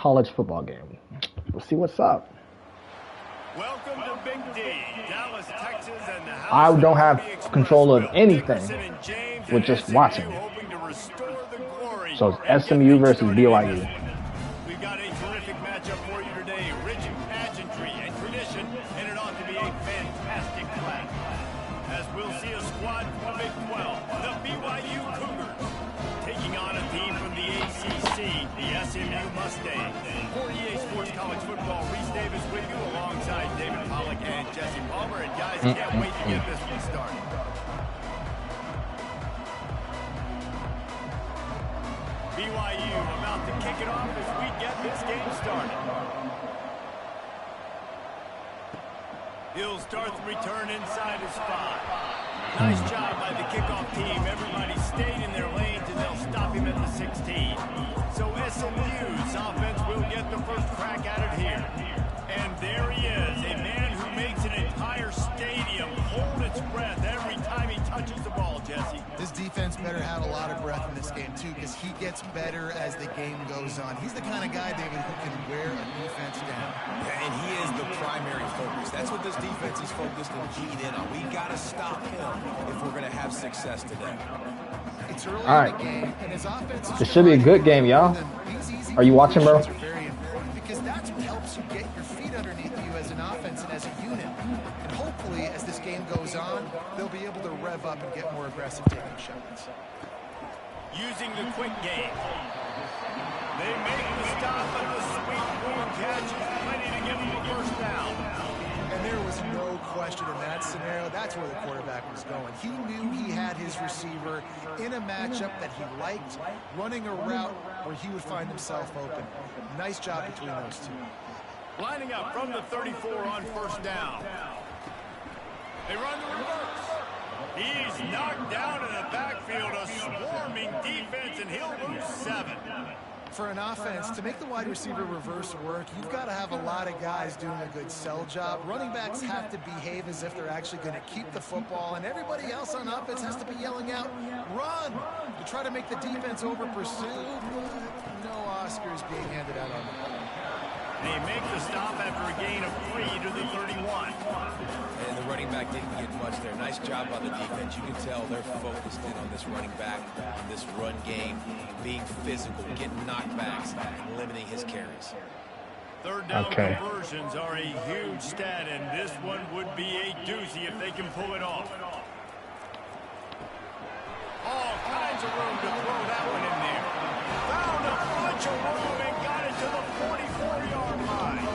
college football game. We'll see what's up. Welcome to Big D, Dallas, Texas, and the I house don't have control of anything Dickerson and James with just SMU watching. hoping to restore the glory So it's and get SMU things versus started BYU. in this one. We've got a terrific matchup for you today, rich in pageantry and tradition, and it ought to be a fantastic clash. As we'll see a squad from the Big 12, the BYU Cougars, taking on a team from the ACC, the SMU Mustangs. For EA Sports College Football, Reese Davis with you alongside David Pollack and Jesse Palmer. And guys, can't wait to get this one started. BYU about to kick it off as we get this game started. He'll start the return inside his 5. Nice job by the kickoff team. Everybody stayed in their lanes, and they'll stop him at the 16. So SMU's offense will get the first crack at it here. And there he is, a man who makes an entire stadium hold its breath every time he touches the ball, Jesse. This defense better have a lot of breath in this game, too, because he gets better as the game goes on. He's the kind of guy, David, who can wear a defense down. Yeah, and he is the primary focus. That's what this defense is focused and keyed in on. We got to stop him if we're going to have success today. It's early All right. in the game, and his offense is This should be a good game, y'all. Are you watching, bro? Very important because that's what helps you get your feet underneath you as an offense and as a unit. And hopefully, as this game goes on, they'll be able to rev up and get more aggressive taking shots. Using the quick game. They make the stop, and the sweet one catch is plenty to give them a first down. And there was no question in that scenario. That's where the quarterback was going. He knew he had his receiver in a matchup that he liked, running a route where he would find himself open. Nice job between those two. Lining up from the 34 on first down. They run the reverse. He's knocked down in the backfield, a swarming defense, and he'll lose 7. For an offense, to make the wide receiver reverse work, you've got to have a lot of guys doing a good sell job. Running backs have to behave as if they're actually going to keep the football, and everybody else on offense has to be yelling out, run, to try to make the defense over-pursue. No Oscars being handed out on the ball. They make the stop after a gain of 3 to the 31. And the running back didn't get much there. Nice job by the defense. You can tell they're focused in on this running back, on this run game, being physical, getting knockbacks, and limiting his carries. Third down conversions are a huge stat, and this one would be a doozy if they can pull it off. All kinds of room to throw that one in there. Found a bunch of room and got it to the 44-yard line.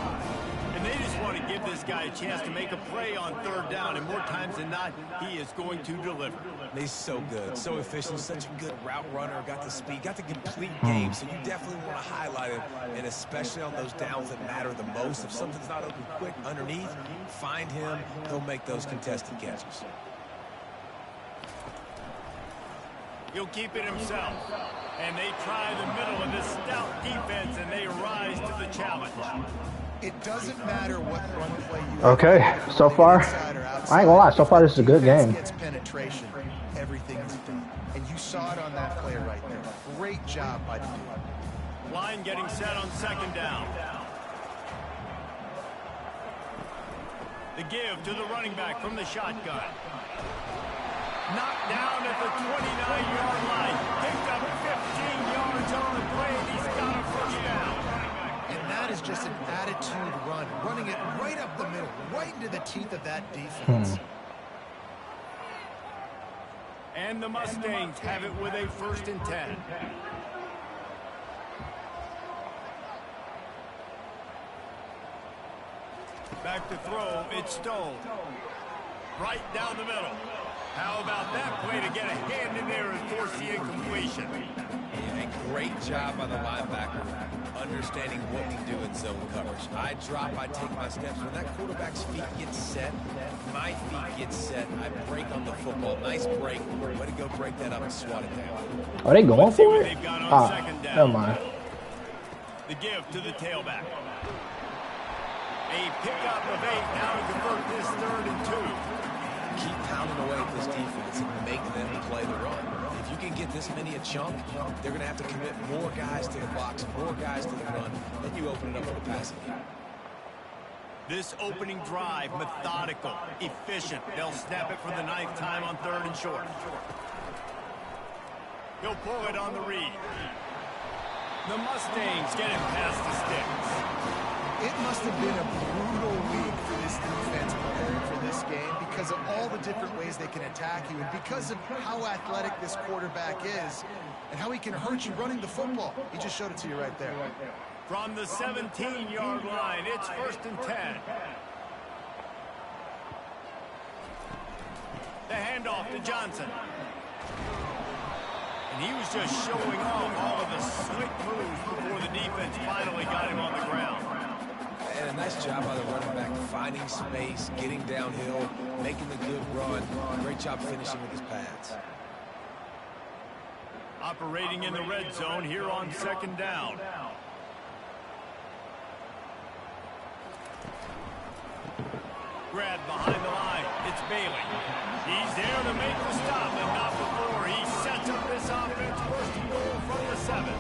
And they just want to give this guy a chance to make a play on third down, and more times than not, he is going to deliver. He's so good, so efficient, such a good route runner, got the speed, got the complete game, so you definitely want to highlight him, and especially on those downs that matter the most. If something's not open quick underneath, find him, he'll make those contested catches. He'll keep it himself. And they try the middle of this stout defense, and they rise to the challenge. It doesn't matter what run play you Okay, so far, I ain't gonna lie, so far this is a good game. Gets penetration, everything is done. And you saw it on that play right there. Great job by the dude. Line getting set on second down. The give to the running back from the shotgun. Knocked down at the 29-yard line. Picked up 15 yards on the play, and he's got a first down. And that is just an attitude run, running it right up the middle, right into the teeth of that defense. And the Mustangs have it with a 1st and 10. Back to throw, it's Stone. Right down the middle. How about that play to get a hand in there and force the incompletion? Yeah, a great job by the linebacker, understanding what we do in zone coverage. I drop, I take my steps. When that quarterback's feet get set, my feet get set, I break on the football. Nice break. Way to go break that up and swat it down. Are they going Let's see for what it? they've got on second down. Never mind. The give to the tailback. A pickup of 8 now to convert this 3rd and 2. Keep pounding away at this defense and make them play the run. If If you can get this many a chunk, they're going to have to commit more guys to the box, more guys to the run, then you open it up for the passing game. This opening drive, methodical, efficient. They'll snap it for the 9th time on 3rd and short. He'll pull it on the read. The Mustangs get it past the sticks. It must have been a brutal week for this defense preparing for this game because of all the different ways they can attack you and because of how athletic this quarterback is and how he can hurt you running the football. He just showed it to you right there. From the 17-yard line, it's 1st and 10. The handoff to Johnson. And he was just showing off all of the slick moves before the defense finally got him on the ground. And a nice job by the running back, finding space, getting downhill, making the good run. Great job finishing with his pads. Operating in the red zone here on 2nd down. Grab behind the line. It's Bailey. He's there to make the stop, and not before. He sets up this offense 1st and goal from the 7.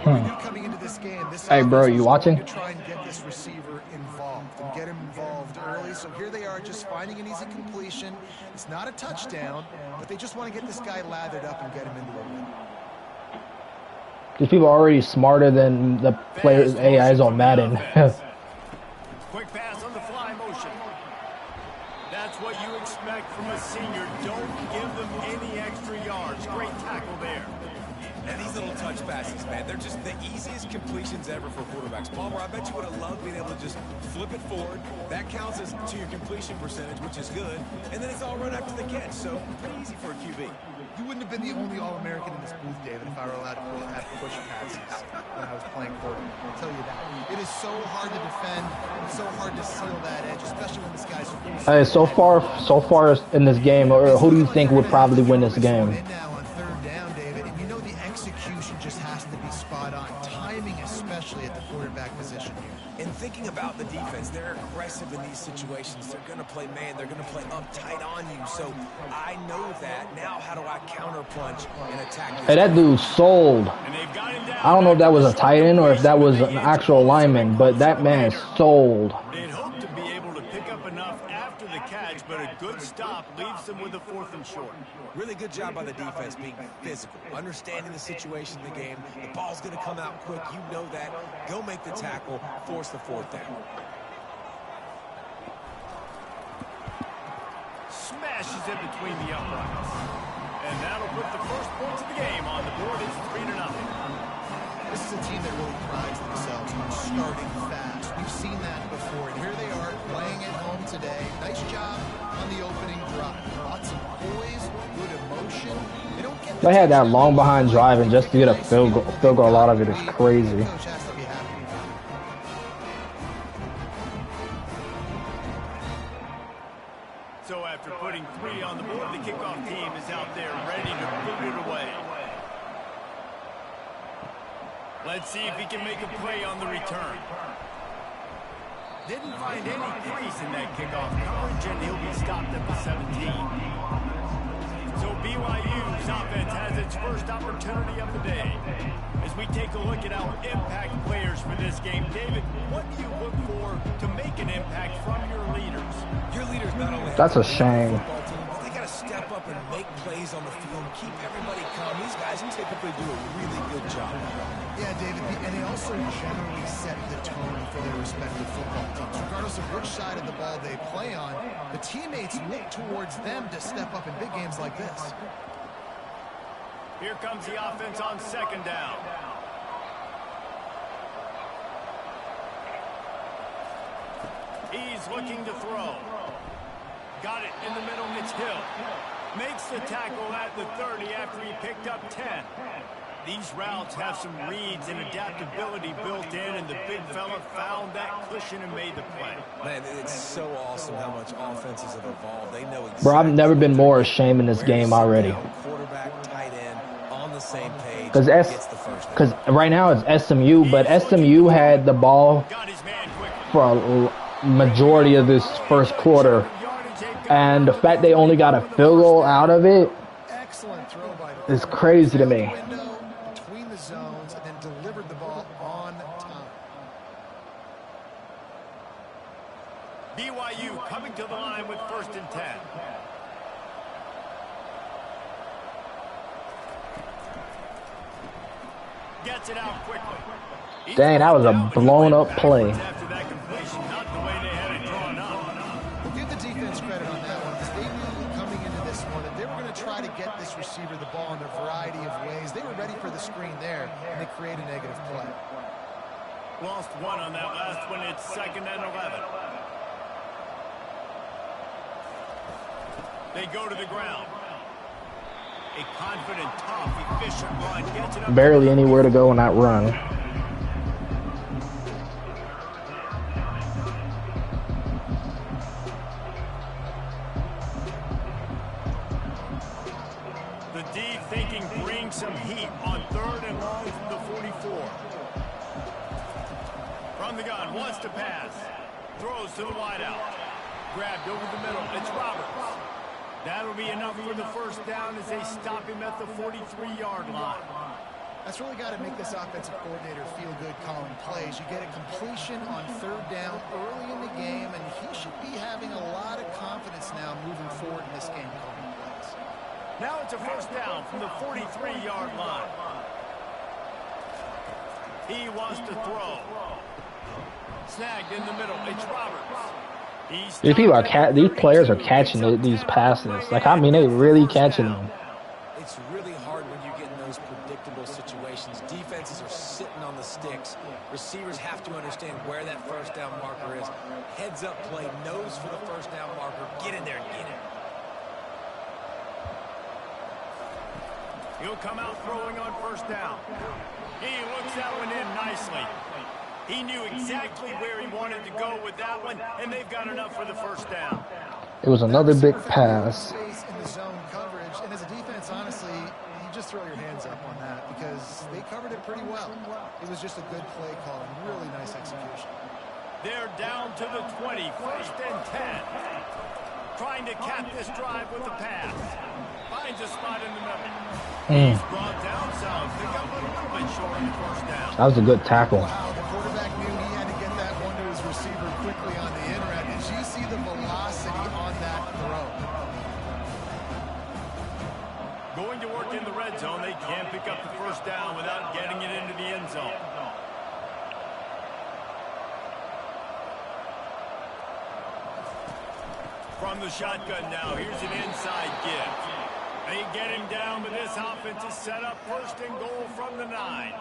We knew coming into this game, this Hey, bro, you watching? to try and get this receiver involved and get him involved early. So here they are just finding an easy completion. It's not a touchdown, but they just want to get this guy lathered up and get him into a win. These people are already smarter than the players' AIs on Madden. Quick pass on the fly motion. That's what you expect from a senior. Don't give them any extra yards. Great tackle there. And these little touch passes, man, they're just the easiest completions ever for quarterbacks. Palmer, I bet you would have loved being able to just flip it forward. That counts as to your completion percentage, which is good. And then it's all run after the catch, so pretty easy for a QB. You wouldn't have been the only All-American in this booth, David, if I were allowed to have push passes when I was playing quarterback. I'll tell you that. It is so hard to defend. It's so hard to seal that edge, especially when this guy's... Hey, so far in this game, who do you think would probably win this game? Now on 3rd down, David, and you know the execution just has to be spot on. Timing, especially at the quarterback position here. And thinking about the defense, they're aggressive in these situations. They're going to play man. They're going to play uptight on you. So I know that. Now how do I counterpunch and attack this? Hey, that dude sold. I don't know if that was a tight end or if that was an actual lineman, but that man sold. They'd hope to be able to pick up enough after the catch, but a good stop leaves them with a 4th and short. Really good job by the defense being physical, understanding the situation in the game. The ball's going to come out quick. You know that. Go make the tackle, force the 4th down. Smashes it between the uprights. And that'll put the first points of the game on the board. It's 3-0. This is a team that really prides themselves on starting fast. We've seen that before, and here they are playing at home today. Nice job on the opening drive. Lots of poise, good emotion. They had that long behind drive, and just to get a field goal, a lot of it is crazy. Coach has to be happy. So after putting 3 on the board, the kickoff team is out there ready to boot it away. Let's see if he can make a play on the return. Didn't find any crease in that kickoff coverage, and he'll be stopped at the 17. So BYU's offense has its first opportunity of the day. As we take a look at our impact players for this game, David, what do you look for to make an impact from your leaders? Your leaders not only That's a shame. they got to step up and make plays on the field, keep everybody calm. These guys typically do a really good job. Yeah, David, and they also generally set the tone for their respective football teams. Regardless of which side of the ball they play on, the teammates look towards them to step up in big games like this. Here comes the offense on 2nd down. He's looking to throw. Got it in the middle, it's Hill. Makes the tackle at the 30 after he picked up 10. These routes have some reads and adaptability built in, and the big fella found that cushion and made the play. Man, it's so awesome how much offenses have evolved. They know exactly. Bro, I've never been more ashamed in this game already. Quarterback, tight end, on the same page. Because right now it's SMU, but SMU had the ball for a majority of this first quarter. And the fact they only got a field goal out of it. Excellent throw by the It's crazy to me. Window between the zones and then delivered the ball on time. BYU coming to the line with 1st and 10. Gets it out quickly. Dang, that was a blown up play. After that completion, not the way they had it drawn up. We'll give the defense credit on that one because they knew coming into this one that they were going to try to get this receiver the ball in a variety of ways. They were ready for the screen there, and they create a negative play. Lost one on that last one. It's 2nd and 11. They go to the ground. A confident, tough, efficient run gets it up. Barely anywhere to go in that run. The D thinking bring some heat on 3rd and long from the 44. From the gun, wants to pass. Throws to the wideout. Grabbed over the middle. It's Roberts. That'll be enough for the 1st down as they stop him at the 43-yard line. That's really got to make this offensive coordinator feel good calling plays. You get a completion on 3rd down early in the game, and he should be having a lot of confidence now moving forward in this game calling plays. Now it's a 1st down from the 43-yard line. He wants to throw. Snagged in the middle. It's Roberts. These people are these players are catching these passes. Like, I mean, they really catching them. It's really hard when you get in those predictable situations. Defenses are sitting on the sticks. Receivers have to understand where that 1st down marker is. Heads up play, nose for the 1st down marker. Get in there and get it. He'll come out throwing on 1st down. He looks that one in nicely. He knew exactly where he wanted to go with that one, and they've got enough for the 1st down. It was another big pass. Space in the zone coverage, and as a defense, honestly, you just throw your hands up on that because they covered it pretty well. It was just a good play call, really nice execution. They're down to the 20, 1st and 10. Trying to cap this drive with a pass. Finds a spot in the middle. He's brought down south. They got a little bit short on the 1st down. That was a good tackle. Wow, the quarterback knew he had to get that one to his receiver quickly on the in route. Did you see the velocity on that throw? Going to work in the red zone. They can't pick up the 1st down without getting it into the end zone. From the shotgun now, here's an inside give. They get him down, but this offense is set up 1st and goal from the 9.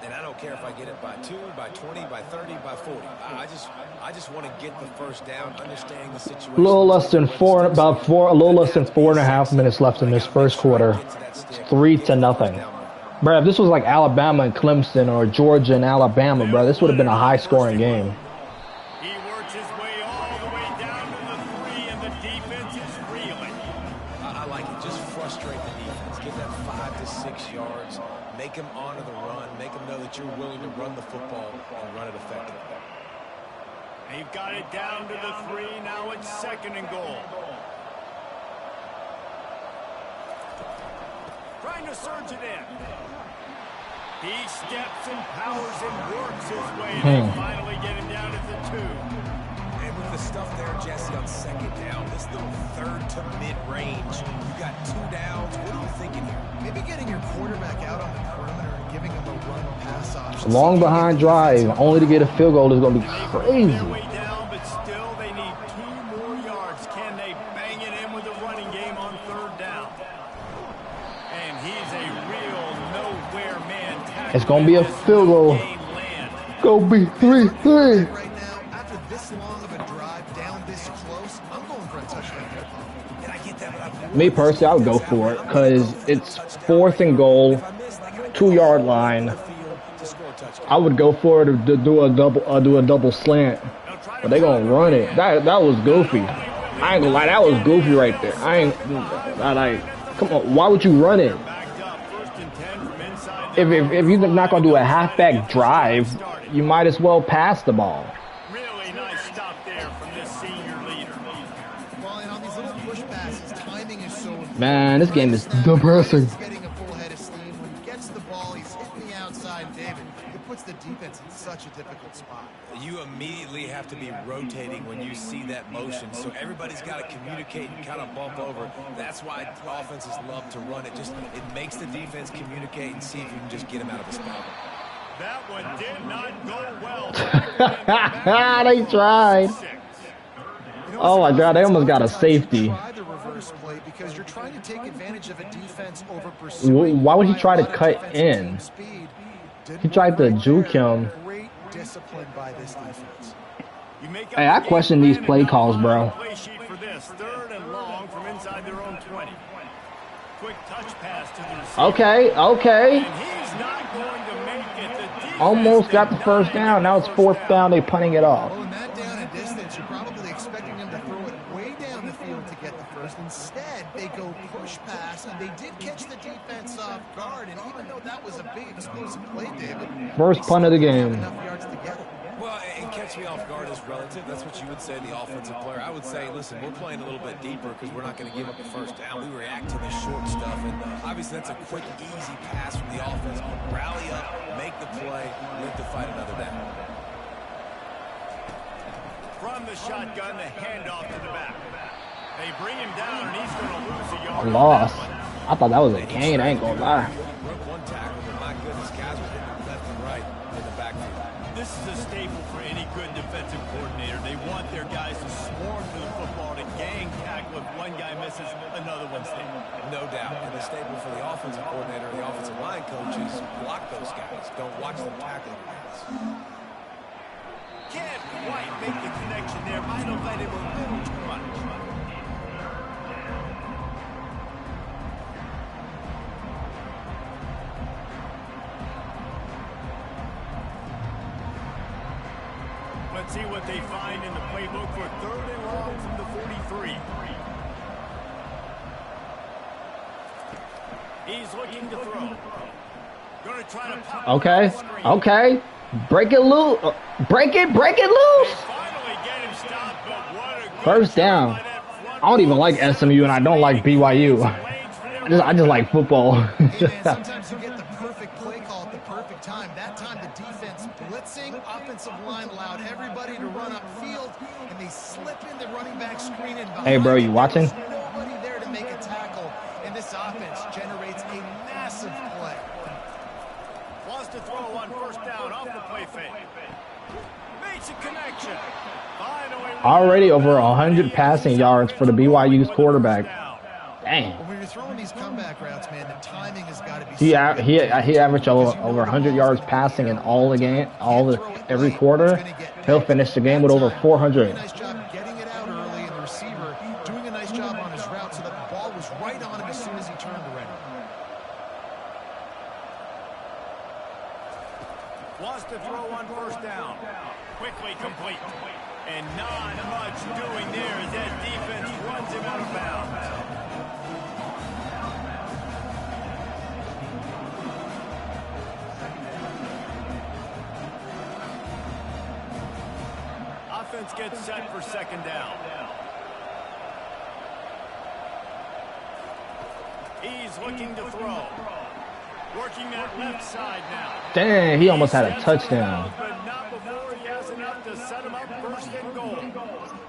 And I don't care if I get it by 2, by 20, by 30, by 40. I just want to get the 1st down, understanding the situation. A little less than a little less than 4.5 minutes left in this 1st quarter. It's 3-0. Bro, if this was like Alabama and Clemson or Georgia and Alabama, bro, this would have been a high-scoring game. He works his way all the way down to the 3, and the defense is reeling. I like it. Just frustrate the defense. Give them 5 to 6 yards. Make them honor the run. Make them know that you're willing to run the football and run it effectively. They've got it down to the 3. Now it's 2nd and goal. Trying to surge it in. He steps and powers and works his way. They finally get him down at the 2. And with the stuff there, Jesse, on 2nd down, this little 3rd to mid-range, you got 2 downs. What are you thinking here? Maybe getting your quarterback out on the perimeter and giving him a run-pass option. Long behind drive, only to get a field goal is going to be crazy. Their way down, but still they need 2 more yards. Can they bang it in with a running game on 3rd down? And he's a real nowhere man. It's going to be a field goal. Go be 3-3. Right now, after this long of a drive down this close, I'm going for a touchdown here. And I get that, but Me personally, I would go for it because it's 4th and goal, 2-yard line. I would go for it to do a double slant, but they gonna run it. That was goofy. I ain't gonna lie, that was goofy right there. I like, come on, why would you run it? If you're not gonna do a halfback drive, you might as well pass the ball. Really nice stop there from this senior leader. Well, and on these little push passes, timing is so important. Man, this game is depressing. Getting a defense in such a difficult spot. You immediately have to be rotating when you see that motion, so everybody's got to communicate and kind of bump over. That's why offenses love to run it. It makes the defense communicate and see if you can just get them out of the spot. That one did not go well. They tried. Oh my God, they almost got a safety. Try the reverse play because you're trying to take advantage of a defense over pursuing. Why would he try to cut in? He tried to juke him. Great discipline by this defense. Hey, I question these play calls, bro. Play sheet for this, 3rd and long from inside their own 20. Quick touch pass to the receiver. Okay. And he's not going to make it. The defense Almost got the first down. Now it's 4th down. They punting it off. Well, in that down and distance, you're probably expecting them to throw it way down the field to get the first. Instead, they go push pass, and they did catch the defense off guard. And even though that was a big explosive play, David, First punt of the game. enough yards to get it. Well, and catch me off guard is relative. That's what you would say, the offensive player. I would say, listen, we're playing a little bit deeper because we're not going to give up the first down. We react to the short stuff, and obviously that's a quick, easy pass from the offense. Rally up, make the play, live to fight another down. From the shotgun, the handoff to the back. They bring him down, and he's going to lose a yard. Lost. I thought that was a gain. I ain't gonna lie. Broke one tackle, but my goodness, guys were hitting left and right in the backfield. This is a staple for any good defensive coordinator. They want their guys to swarm to the football, to gang tackle. If one guy misses, another one's there. No doubt. And the staple for the offensive coordinator and the offensive line coaches, block those guys. Don't watch them tackle guys. Can't quite make the connection there. Might have let him a little too much. Let's see what they find in the playbook for 3rd and long from the 43. He's looking to throw. Going to try to pop Okay. Break it loose. Break it loose. Finally get him stopped, but what a good First down. job by that front I don't even like SMU, and I don't like BYU. I just like football. Hey, man, sometimes you get the perfect play call at the perfect time. That time the defense blitzing, offensive line allowed everybody to run upfield, and they slip in the running back screen. And Hey, bro, you watching? There's nobody there to make a tackle, and this offense generates a massive play. Wants to throw on 1st down off the play fake. Makes a connection. Finally, Already over 100 passing yards for the BYU's quarterback. Dang. When you're throwing these comeback routes, man, the timing has got to be. He averaged over 100 yards passing in every quarter. He'll finish the game with over 400. Nice job getting it out early, and the receiver doing a nice job on his route so that the ball was right on him as soon as he turned already. wants to throw on 1st down. Quickly complete. And not much doing there as that defense runs him out of bounds. Offense gets set for 2nd down. He's looking to throw. Working that left side now. Dang, he almost had a touchdown. But not before he has enough to set him up 1st and goal.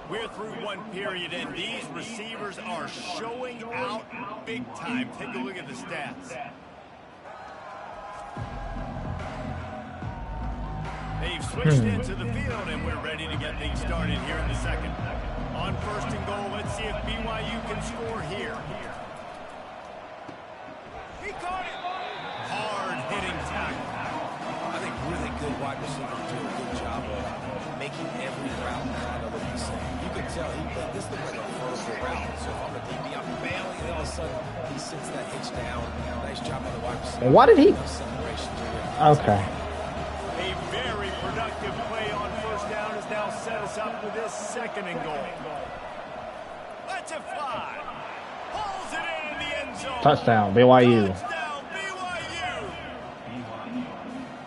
We're through one period, and these receivers are showing out big time. Take a look at the stats. They've switched into the field, and we're ready to get things started here in the 2nd. On 1st and goal, let's see if BYU can score here. He caught it. Hard-hitting tackle. I think really good wide receivers do a good job of making every route kind of look the same. You can tell this looks like a vertical route. So if I'm a DB, I'm bailing, and all of a sudden he sits that hitch down. Nice job by the wide receiver. Why did he? Separation to it. Okay. A very productive play on 1st down has now set us up with this 2nd and goal. Let's it fly. Pulls it in the end zone. Touchdown, BYU. Touchdown, BYU.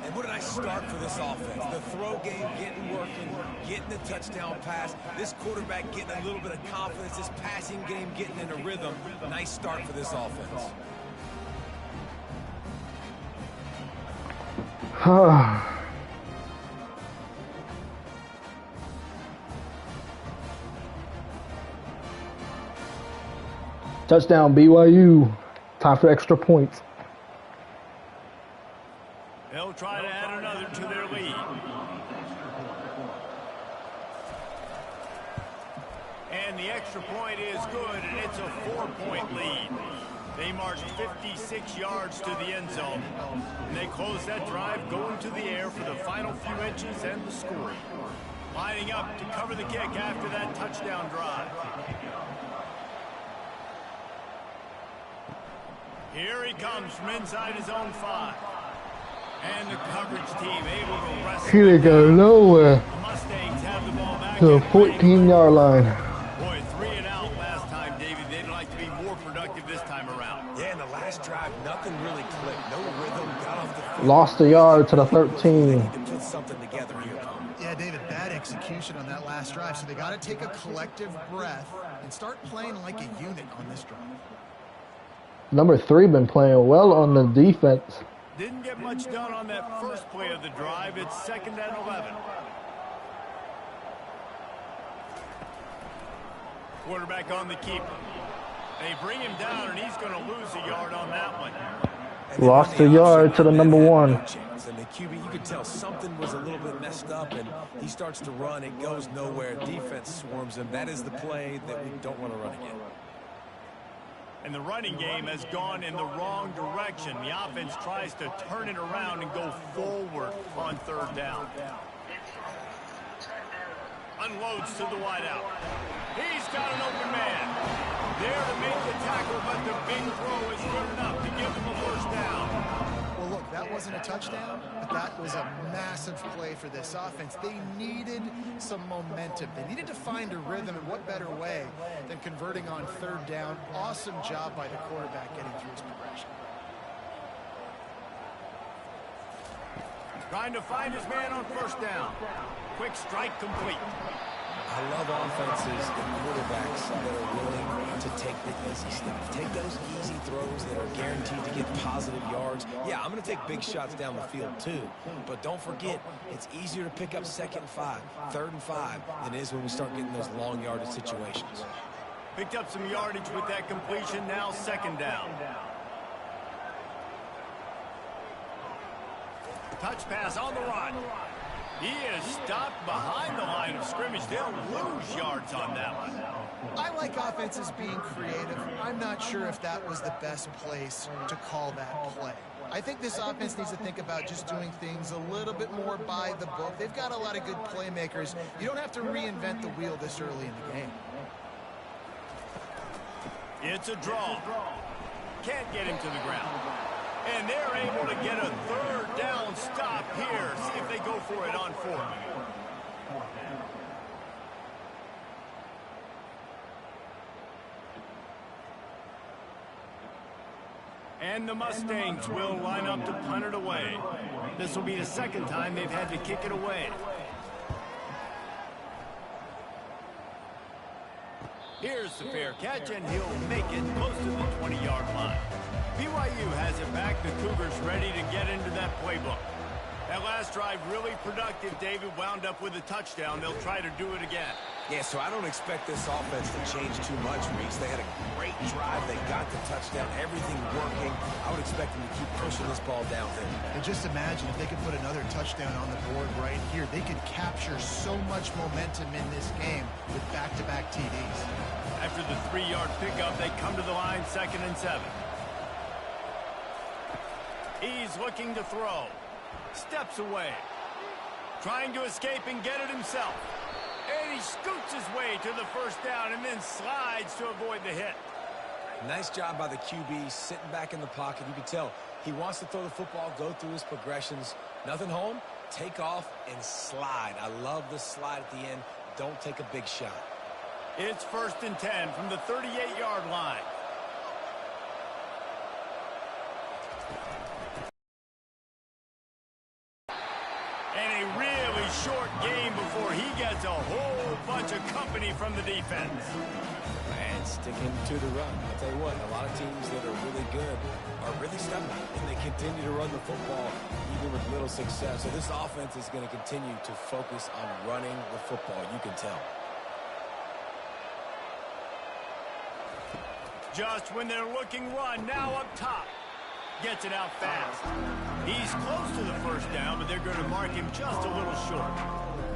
And what a nice start for this offense. The throw game getting working, getting the touchdown pass. This quarterback getting a little bit of confidence. This passing game getting in a rhythm. Nice start for this offense. Touchdown, BYU. Time for extra points. They'll try to add another to their lead. And the extra point is good, and it's a 4-point lead. They marched 56 yards to the end zone, and they close that drive going to the air for the final few inches and the score. Lining up to cover the kick after that touchdown drive. Here he comes from inside his own 5. And the coverage team able to wrestle. Here they go, nowhere. The Mustangs have the ball back To the 14-yard line. Boy, 3 and out last time, David. They'd like to be more productive this time around. Yeah, in the last drive, nothing really clicked. No rhythm, got off the field. Lost a yard to the 13. To put something together here. Yeah, David, bad execution on that last drive, so they got to take a collective breath and start playing like a unit on this drive. Number 3 been playing well on the defense. Didn't get much done on that first play of the drive. It's 2nd and 11. Quarterback on the keeper. They bring him down, and he's going to lose a yard on that one. Lost a yard to the number 1. And the QB, you could tell something was a little bit messed up, and he starts to run. It goes nowhere. Defense swarms him. That is the play that we don't want to run again. And the running game has gone in the wrong direction. The offense tries to turn it around and go forward on 3rd down. Unloads to the wideout. He's got an open man. There to make the tackle, but the big throw is good enough to give them a 1st down. Well, look, that wasn't a touchdown, but that was a massive play for this offense. They needed some momentum. They needed to find a rhythm, and what better way than converting on 3rd down. Awesome job by the quarterback getting through his progression. Trying to find his man on 1st down. Quick strike complete. I love offenses and quarterbacks that are willing to take the easy stuff. Take those easy throws that are guaranteed to get positive yards. Yeah, I'm going to take big shots down the field too. But don't forget, it's easier to pick up 2nd and 5, 3rd and 5 than it is when we start getting those long yardage situations. Picked up some yardage with that completion. Now 2nd down. Touch pass on the run. He is stopped behind the line of scrimmage. They'll lose yards on that one. I like offenses being creative. I'm not sure if that was the best place to call that play. I think this offense needs to think about just doing things a little bit more by the book. They've got a lot of good playmakers. You don't have to reinvent the wheel this early in the game. It's a draw. Can't get him to the ground. And they're able to get a 3rd down stop here. See if they go for it on 4th. And the Mustangs will line up to punt it away. This will be the 2nd time they've had to kick it away. Here's the fair catch, and he'll make it close to the 20-yard line. BYU has it back. The Cougars ready to get into that playbook. That last drive really productive. David wound up with a touchdown. They'll try to do it again. Yeah, so I don't expect this offense to change too much, Reese. They had a great drive. They got the touchdown. Everything working. I would expect them to keep pushing this ball downhill. And just imagine if they could put another touchdown on the board right here. They could capture so much momentum in this game with back-to-back TDs. After the 3-yard pickup, they come to the line 2nd and 7. He's looking to throw. Steps away. Trying to escape and get it himself. And he scoots his way to the 1st down and then slides to avoid the hit. Nice job by the QB, sitting back in the pocket. You can tell he wants to throw the football, go through his progressions. Nothing home, take off and slide. I love the slide at the end. Don't take a big shot. It's 1st and 10 from the 38-yard line. And a really short game before he gets a whole bunch of company from the defense. And sticking to the run. I'll tell you what, a lot of teams that are really good are really stubborn, and they continue to run the football even with little success. So this offense is going to continue to focus on running the football. You can tell. Just when they're looking run, now up top. Gets it out fast. He's close to the first down, but they're going to mark him just a little short.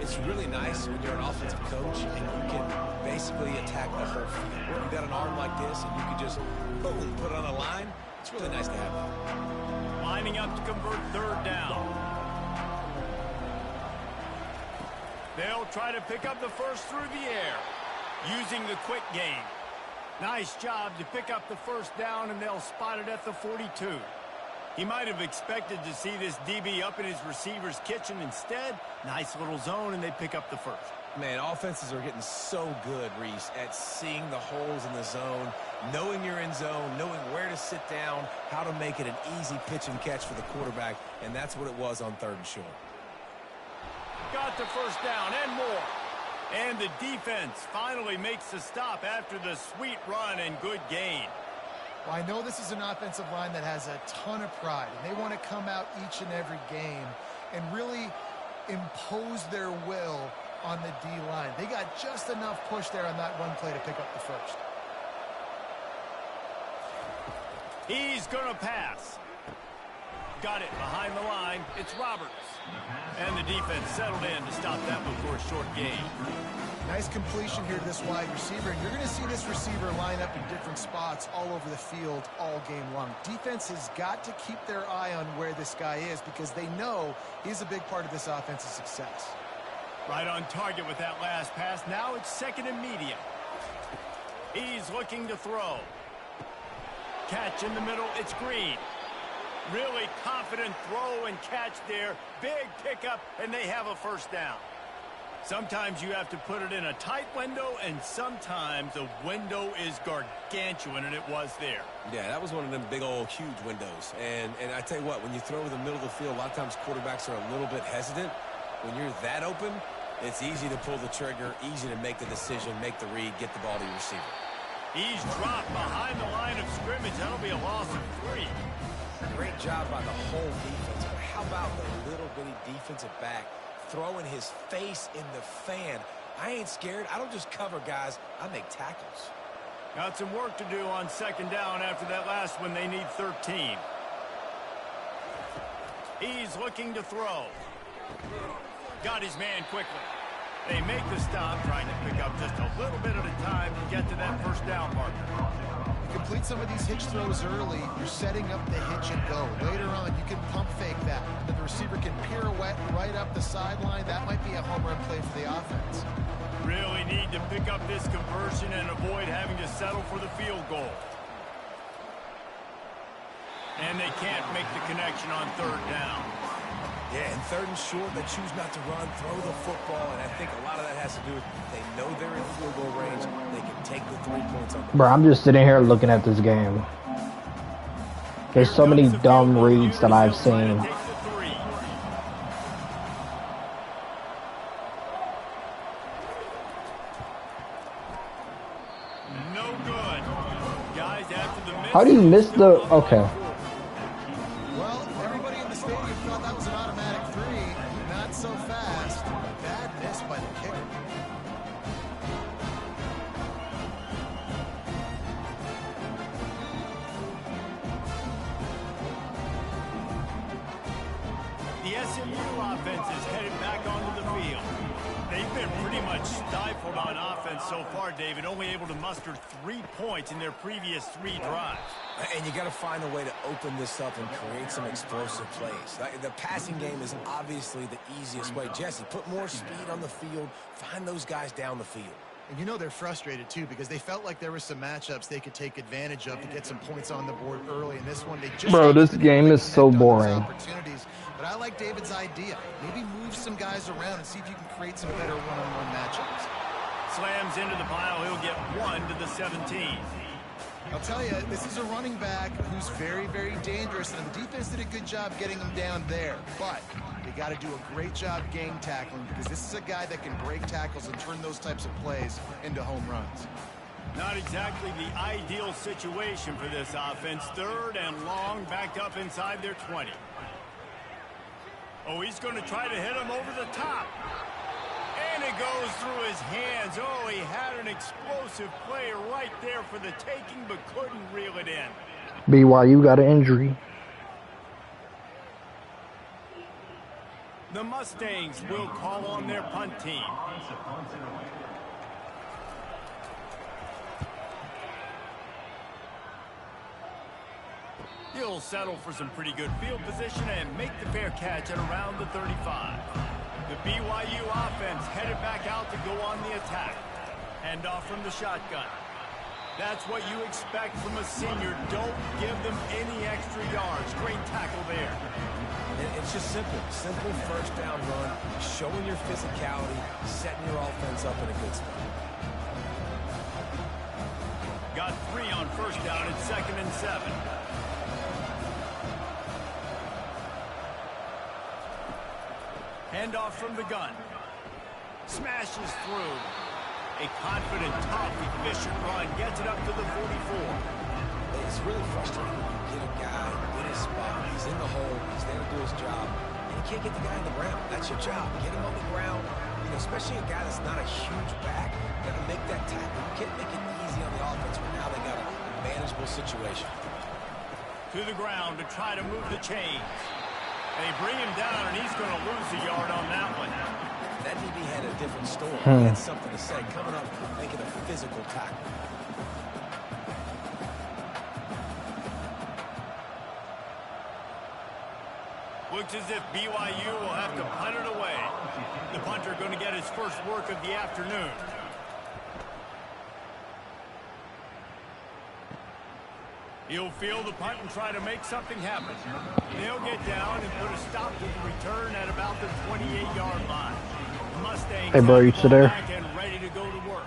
It's really nice when you're an offensive coach and you can basically attack the whole field. You got an arm like this and you can just, boom, put it on a line. It's really nice to have that. Lining up to convert third down. They'll try to pick up the first through the air, using the quick game. Nice job to pick up the first down, and they'll spot it at the 42. He might have expected to see this DB up in his receiver's kitchen. Instead, nice little zone, and they pick up the first. Man, offenses are getting so good, Reese, at seeing the holes in the zone, knowing you're in zone, knowing where to sit down, how to make it an easy pitch and catch for the quarterback, and that's what it was on 3rd and short. Got the first down and more. And the defense finally makes the stop after the sweet run and good gain. Well, I know this is an offensive line that has a ton of pride, and they want to come out each and every game and really impose their will on the D-line. They got just enough push there on that run play to pick up the first. He's going to pass. Got it behind the line. It's Roberts. And the defense settled in to stop that one for a short gain. Nice completion here to this wide receiver. And you're going to see this receiver line up in different spots all over the field all game long. Defense has got to keep their eye on where this guy is because they know he's a big part of this offense's success. Right on target with that last pass. Now it's 2nd and medium. He's looking to throw. Catch in the middle. It's Green. Really confident throw and catch there. Big pickup, and they have a first down. Sometimes you have to put it in a tight window, and sometimes the window is gargantuan, and it was there. Yeah, that was one of them big old huge windows. And I tell you what, when you throw in the middle of the field, a lot of times quarterbacks are a little bit hesitant. When you're that open, it's easy to pull the trigger, easy to make the decision, make the read, get the ball to your receiver. He's dropped behind the line of scrimmage. That'll be a loss of 3. Great job by the whole defense. But how about the little bitty defensive back throwing his face in the fan? I ain't scared. I don't just cover guys. I make tackles. Got some work to do on 2nd down after that last one. They need 13. He's looking to throw. Got his man quickly. They make the stop, trying to pick up just a little bit at a time to get to that first down marker. Complete some of these hitch throws early, you're setting up the hitch and go. Later on, you can pump fake that. Then the receiver can pirouette right up the sideline. That might be a home run play for the offense. Really need to pick up this conversion and avoid having to settle for the field goal. And they can't make the connection on 3rd down. Yeah, and 3rd and short, they choose not to run, throw the football, and I think a lot of that has to do with they know they're in field goal range. They can take the 3 points on the Bro, I'm just sitting here looking at this game. There's so many dumb reads that I've seen. No good. Guys, after the miss, How do you miss the... Okay. Well, everybody in the stadium thought that was an automatic 3. Not so fast. Bad miss by the kicker. the SMU offense is headed back onto the field. They've been pretty much stifled on offense so far, David, only able to muster 3 points in their previous 3 drives. And you got to find a way to open this up and create some explosive plays. The passing game is obviously the easiest way. Jesse, put more speed on the field. Find those guys down the field. And you know they're frustrated, too, because they felt like there were some matchups they could take advantage of to get some points on the board early. In this one, they just... Bro, this game is so boring. But I like David's idea. Maybe move some guys around and see if you can create some better one-on-one matchups. Slams into the pile. He'll get 1 to the 17. I'll tell you, this is a running back who's very, very dangerous, and the defense did a good job getting him down there. But they got to do a great job gang tackling because this is a guy that can break tackles and turn those types of plays into home runs. Not exactly the ideal situation for this offense. 3rd and long, backed up inside their 20. Oh, he's going to try to hit him over the top. And goes through his hands. Oh, he had an explosive play right there for the taking, but couldn't reel it in. BYU got an injury. The Mustangs will call on their punt team. He'll settle for some pretty good field position and make the fair catch at around the 35. The BYU offense headed back out to go on the attack. Handoff from the shotgun. That's what you expect from a senior. Don't give them any extra yards. Great tackle there. It's just simple. Simple first down run, showing your physicality, setting your offense up in a good spot. Got 3 on first down at 2nd and 7. Handoff from the gun. Smashes through. A confident, tough, efficient run. Gets it up to the 44. It's really frustrating when you get a guy in his spot. He's in the hole. He's there to do his job. And you can't get the guy on the ground. That's your job. Get him on the ground. You know, especially a guy that's not a huge back. You got to make that tackle. You can't make it easy on the offense when now they got a manageable situation. To the ground to try to move the chains. They bring him down, and he's going to lose a yard on that one. That DB had a different story. He had something to say, coming up, making a physical tackle. Looks as if BYU will have to punt it away. The punter going to get his first work of the afternoon. He'll field the punt and try to make something happen. They'll get down and put a stop to the return at about the 28-yard line. The Mustangs hey, bro, you still there? and ready to go to work.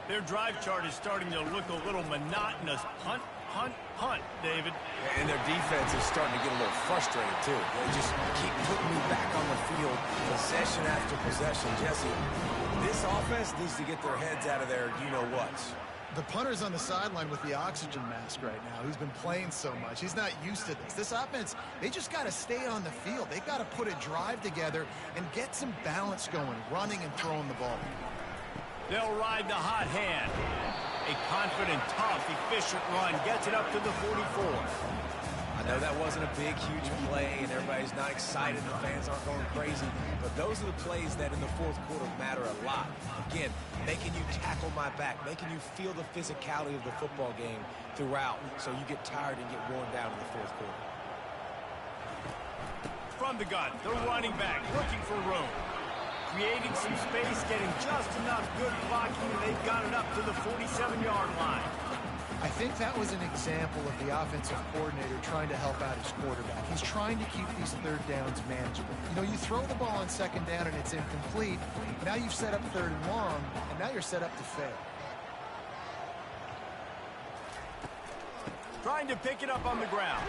Their drive chart is starting to look a little monotonous. Punt, punt, punt, David. And their defense is starting to get a little frustrated, too. They just keep putting me back on the field, possession after possession. Jesse, this offense needs to get their heads out of their you-know-whats. The punter's on the sideline with the oxygen mask right now. He's been playing so much. He's not used to this. This offense, they just got to stay on the field. They've got to put a drive together and get some balance going, running and throwing the ball. They'll ride the hot hand. A confident, tough, efficient run gets it up to the 44. I know that wasn't a big, huge play, and everybody's not excited. The fans aren't going crazy. But those are the plays that in the fourth quarter matter a lot. Again, making you tackle my back, making you feel the physicality of the football game throughout so you get tired and get worn down in the fourth quarter. From the gun, the running back looking for room. Creating some space, getting just enough good blocking, and they've got it up to the 47-yard line. I think that was an example of the offensive coordinator trying to help out his quarterback. He's trying to keep these third downs manageable. You know, you throw the ball on second down and it's incomplete. Now you've set up third and long, and now you're set up to fail. Trying to pick it up on the ground.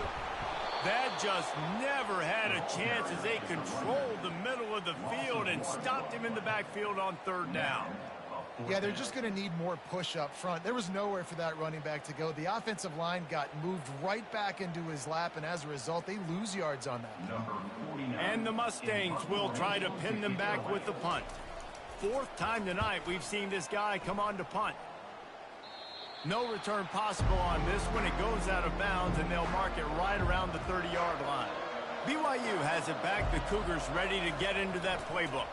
That just never had a chance as they controlled the middle of the field and stopped him in the backfield on third down. Yeah, they're just going to need more push up front. There was nowhere for that running back to go. The offensive line got moved right back into his lap, and as a result, they lose yards on that. And the Mustangs will try to pin them back with the punt. Fourth time tonight we've seen this guy come on to punt. No return possible on this one. It goes out of bounds, and they'll mark it right around the 30-yard line. BYU has it back. The Cougars ready to get into that playbook.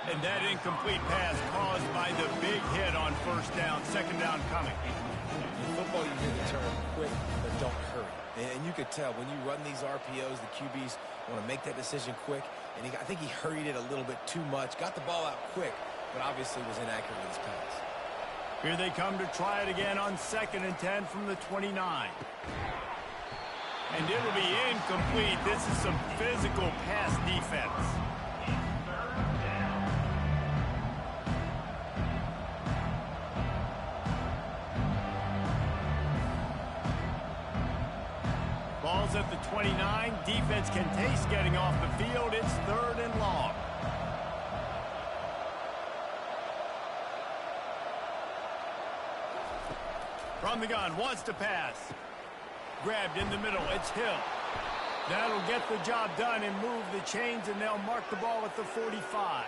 And that incomplete pass caused by the big hit on first down, second down coming. In football, you hear the term quick, but don't hurry. And you could tell when you run these RPOs, the QBs want to make that decision quick. And I think he hurried it a little bit too much. Got the ball out quick, but obviously was inaccurate with his pass. Here they come to try it again on 2nd and 10 from the 29. And it'll be incomplete. This is some physical pass defense. Ball's at the 29. Defense can taste getting off the field. It's 3rd and long. From the gun, wants to pass. Grabbed in the middle, it's Hill. That'll get the job done and move the chains, and they'll mark the ball at the 45.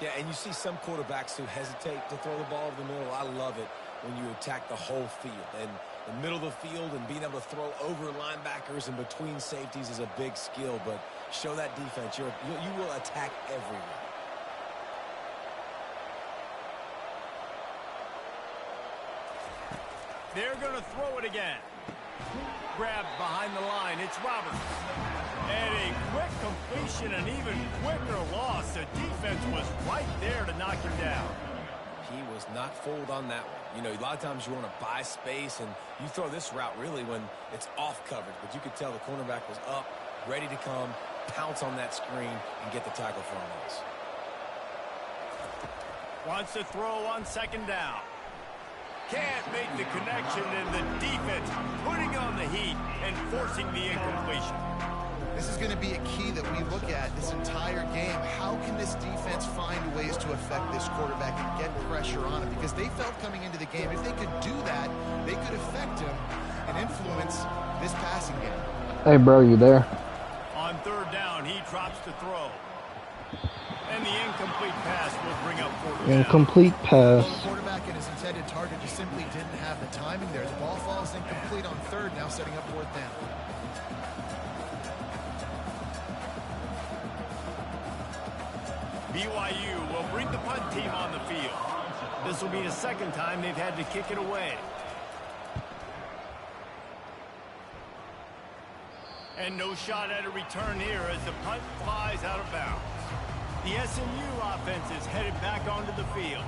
Yeah, and you see some quarterbacks who hesitate to throw the ball over the middle. I love it when you attack the whole field. And the middle of the field and being able to throw over linebackers and between safeties is a big skill, but show that defense. You will attack everywhere. They're going to throw it again. Grabbed behind the line. It's Roberts. And a quick completion, an even quicker loss. The defense was right there to knock him down. He was not fooled on that one. You know, a lot of times you want to buy space, and you throw this route really when it's off coverage. But you could tell the cornerback was up, ready to come, pounce on that screen, and get the tackle for a loss. Wants to throw on second down. Can't make the connection, and the defense putting on the heat and forcing the incompletion. This is going to be a key that we look at this entire game. How can this defense find ways to affect this quarterback and get pressure on him? Because they felt coming into the game, if they could do that, they could affect him and influence this passing game. Hey, bro, you there? On third down, he drops to throw. And the incomplete pass will bring up fourth down. Incomplete pass. Well, the quarterback and his intended target just simply didn't have the timing there. The ball falls incomplete on third, now setting up fourth down. BYU will bring the punt team on the field. This will be the second time they've had to kick it away. And no shot at a return here as the punt flies out of bounds. The SMU offense is headed back onto the field.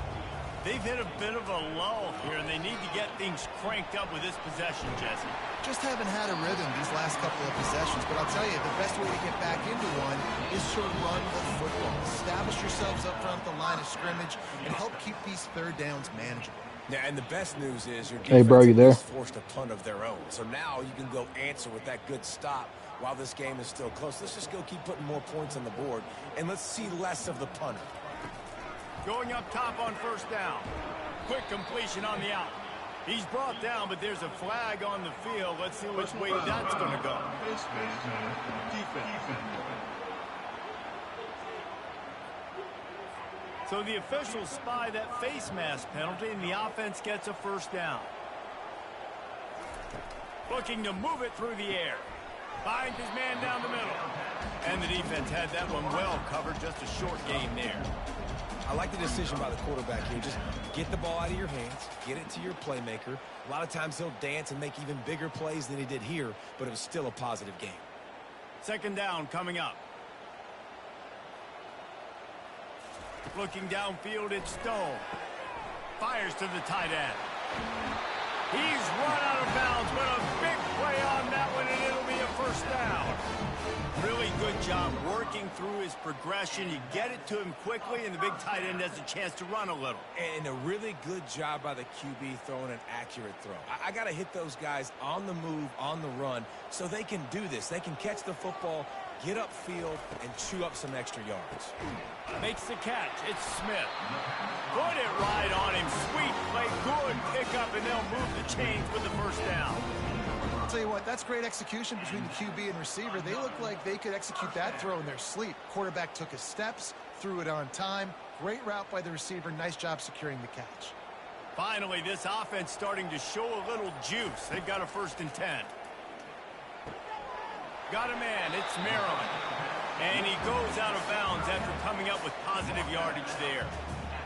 They've hit a bit of a lull here, and they need to get things cranked up with this possession, Jesse. Just haven't had a rhythm these last couple of possessions, but I'll tell you, the best way to get back into one is to run the football. Establish yourselves up front at the line of scrimmage and help keep these third downs manageable. Yeah, and the best news is your Hey, bro, you there? defense forced a punt of their own. So now you can go answer with that good stop while this game is still close. Let's just go keep putting more points on the board, and let's see less of the punter. Going up top on first down. Quick completion on the out. He's brought down, but there's a flag on the field. Let's see which way that's going to go. So the officials spy that face mask penalty, and the offense gets a first down. Looking to move it through the air. Finds his man down the middle. And the defense had that one well covered. Just a short gain there. I like the decision by the quarterback here. Just get the ball out of your hands, get it to your playmaker. A lot of times he'll dance and make even bigger plays than he did here, but it was still a positive game. Second down coming up. Looking downfield, it's Stone. Fires to the tight end. He's run out of bounds, but a big play on that one, and it'll be a first down. Really good job working through his progression. You get it to him quickly, and the big tight end has a chance to run a little. And a really good job by the QB throwing an accurate throw. I got to hit those guys on the move, on the run, so they can do this. They can catch the football, get upfield, and chew up some extra yards. Makes the catch. It's Smith. Put it right on him. Sweet play. Good pickup, and they'll move the chains with the first down. I'll tell you what, that's great execution between the QB and receiver. They look like they could execute that throw in their sleep. Quarterback took his steps, threw it on time. Great route by the receiver. Nice job securing the catch. Finally, this offense starting to show a little juice. They've got a 1st and 10. Got a man. It's Maryland. And he goes out of bounds after coming up with positive yardage there.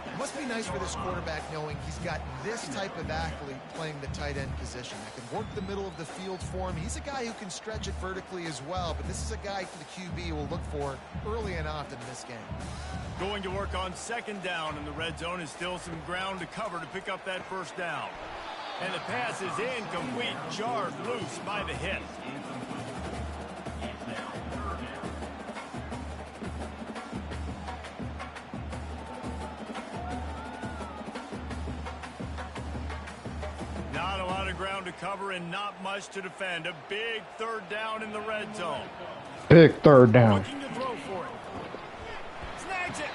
It must be nice for this quarterback knowing he's got this type of athlete playing the tight end position that can work the middle of the field for him. He's a guy who can stretch it vertically as well, but this is a guy the QB will look for early and often in this game. Going to work on second down, and the red zone is still some ground to cover to pick up that first down. And the pass is incomplete, jarred loose by the hit. Not a lot of ground to cover and not much to defend. A big third down in the red zone. Big third down. Looking to throw for it. Snags it.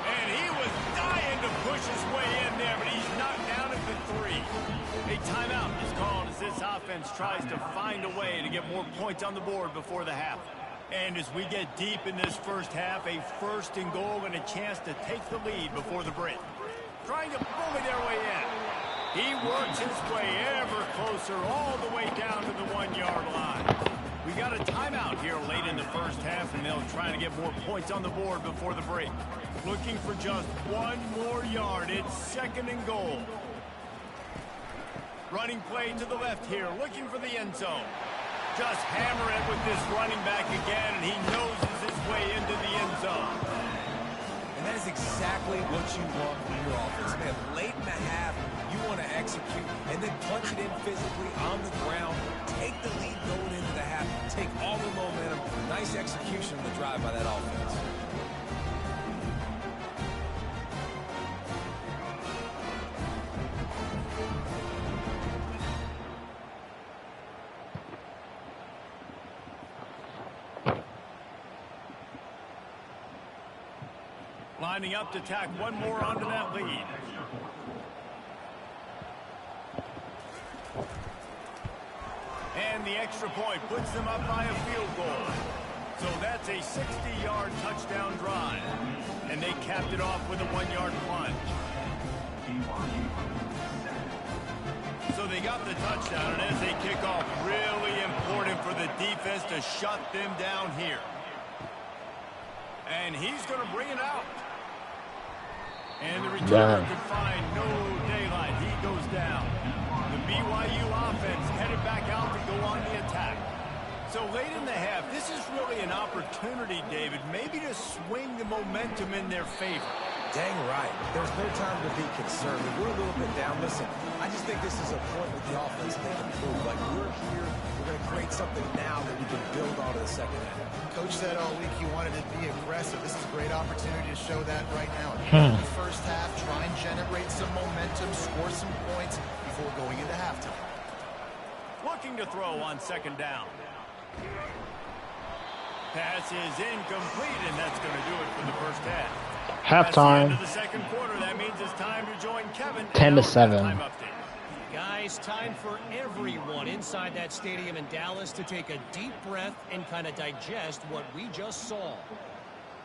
And he was dying to push his way in there, but he's knocked down at the 3. A timeout is called as this offense tries to find a way to get more points on the board before the half. And as we get deep in this first half, a 1st and goal and a chance to take the lead before the break. Trying to bully their way in. He works his way ever closer all the way down to the 1-yard line. We got a timeout here late in the first half, and they'll try to get more points on the board before the break. Looking for just 1 more yard. It's 2nd and goal. Running play to the left here, looking for the end zone. Just hammer it with this running back again, and he noses his way into the end zone. And that is exactly what you want from your offense, man. Late in the half, you want to execute and then punch it in physically on the ground. Take the lead going into the half. Take all the momentum. Nice execution of the drive by that offense. Lining up to tack 1 more onto that lead. And the extra point puts them up by a field goal. So that's a 60-yard touchdown drive. And they capped it off with a 1-yard plunge. So they got the touchdown, and as they kick off, really important for the defense to shut them down here. And he's going to bring it out. And the returner can find no daylight. He goes down. The BYU offense headed back out to go on the attack. So late in the half, this is really an opportunity, David, maybe to swing the momentum in their favor. Dang right. There's no time to be concerned. We're a little bit down. Listen, I just think this is a point with the offense they can prove. Like, we're here. We're going to create something now that we can build on to the second half. Coach said all week he wanted to be aggressive. This is a great opportunity to show that right now. The first half, try and generate some momentum, score some points before going into halftime. Looking to throw on 2nd down. Pass is incomplete, and that's going to do it for the first half. Halftime. That's the end of the 2nd quarter. That means it's time to join Kevin. 10-7. Guys, time for everyone inside that stadium in Dallas to take a deep breath and kind of digest what we just saw.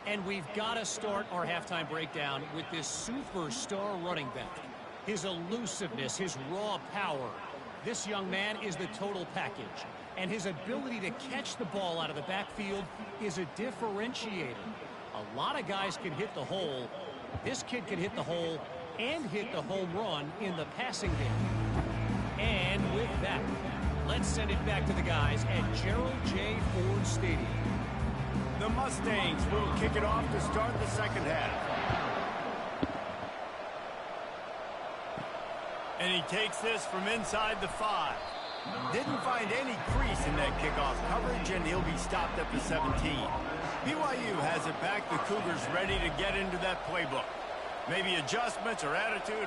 And we've got to start our halftime breakdown with this superstar running back. His elusiveness, his raw power. This young man is the total package. And his ability to catch the ball out of the backfield is a differentiator. A lot of guys can hit the hole. This kid can hit the hole and hit the home run in the passing game. And with that, let's send it back to the guys at Gerald J. Ford Stadium. The Mustangs will kick it off to start the 2nd half. And he takes this from inside the 5. Didn't find any crease in that kickoff coverage, and he'll be stopped at the 17. BYU has it back. The Cougars ready to get into that playbook. Maybe adjustments or attitude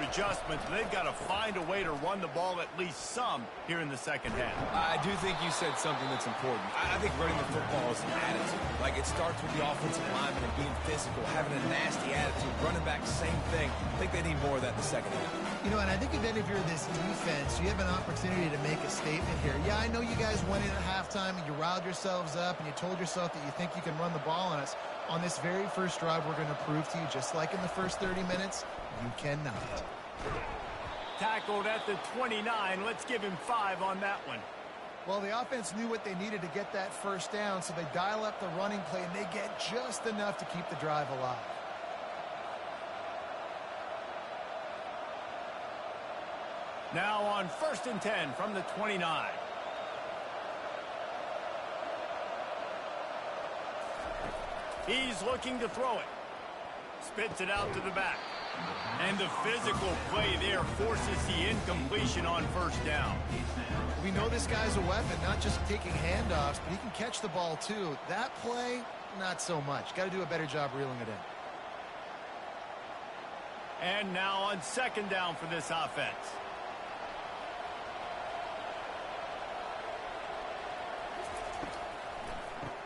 adjustments. They've got to find a way to run the ball at least some here in the 2nd half. I do think you said something that's important. I think running the football is an attitude. Like, it starts with the offensive lineman and being physical, having a nasty attitude. Running back, same thing. I think they need more of that in the 2nd half. You know, and I think then if you're this defense, you have an opportunity to make a statement here. Yeah, I know you guys went in at halftime and you riled yourselves up and you told yourself that you think you can run the ball on us. On this very first drive, we're going to prove to you, just like in the first 30 minutes, you cannot. Tackled at the 29. Let's give him 5 on that one. Well, the offense knew what they needed to get that first down, so they dial up the running play, and they get just enough to keep the drive alive. Now on 1st and 10 from the 29. He's looking to throw it. Spits it out to the back. And the physical play there forces the incompletion on 1st down. We know this guy's a weapon, not just taking handoffs, but he can catch the ball too. That play, not so much. Got to do a better job reeling it in. And now on 2nd down for this offense.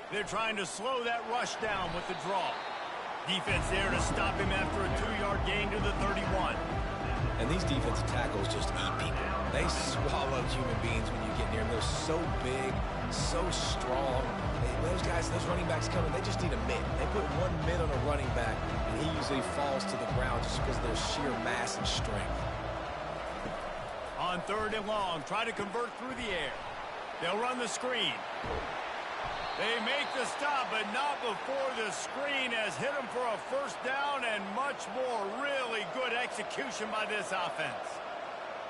They're trying to slow that rush down with the draw. Defense there to stop him after a 2-yard gain to the 31. And these defensive tackles just eat people. They swallow human beings when you get near them. They're so big, so strong. Those guys, those running backs coming, they just need a mid. They put one mid on a running back, and he usually falls to the ground just because of their sheer mass and strength. On 3rd and long, try to convert through the air. They'll run the screen. They make the stop, but not before the screen has hit them for a 1st down and much more. Really good execution by this offense.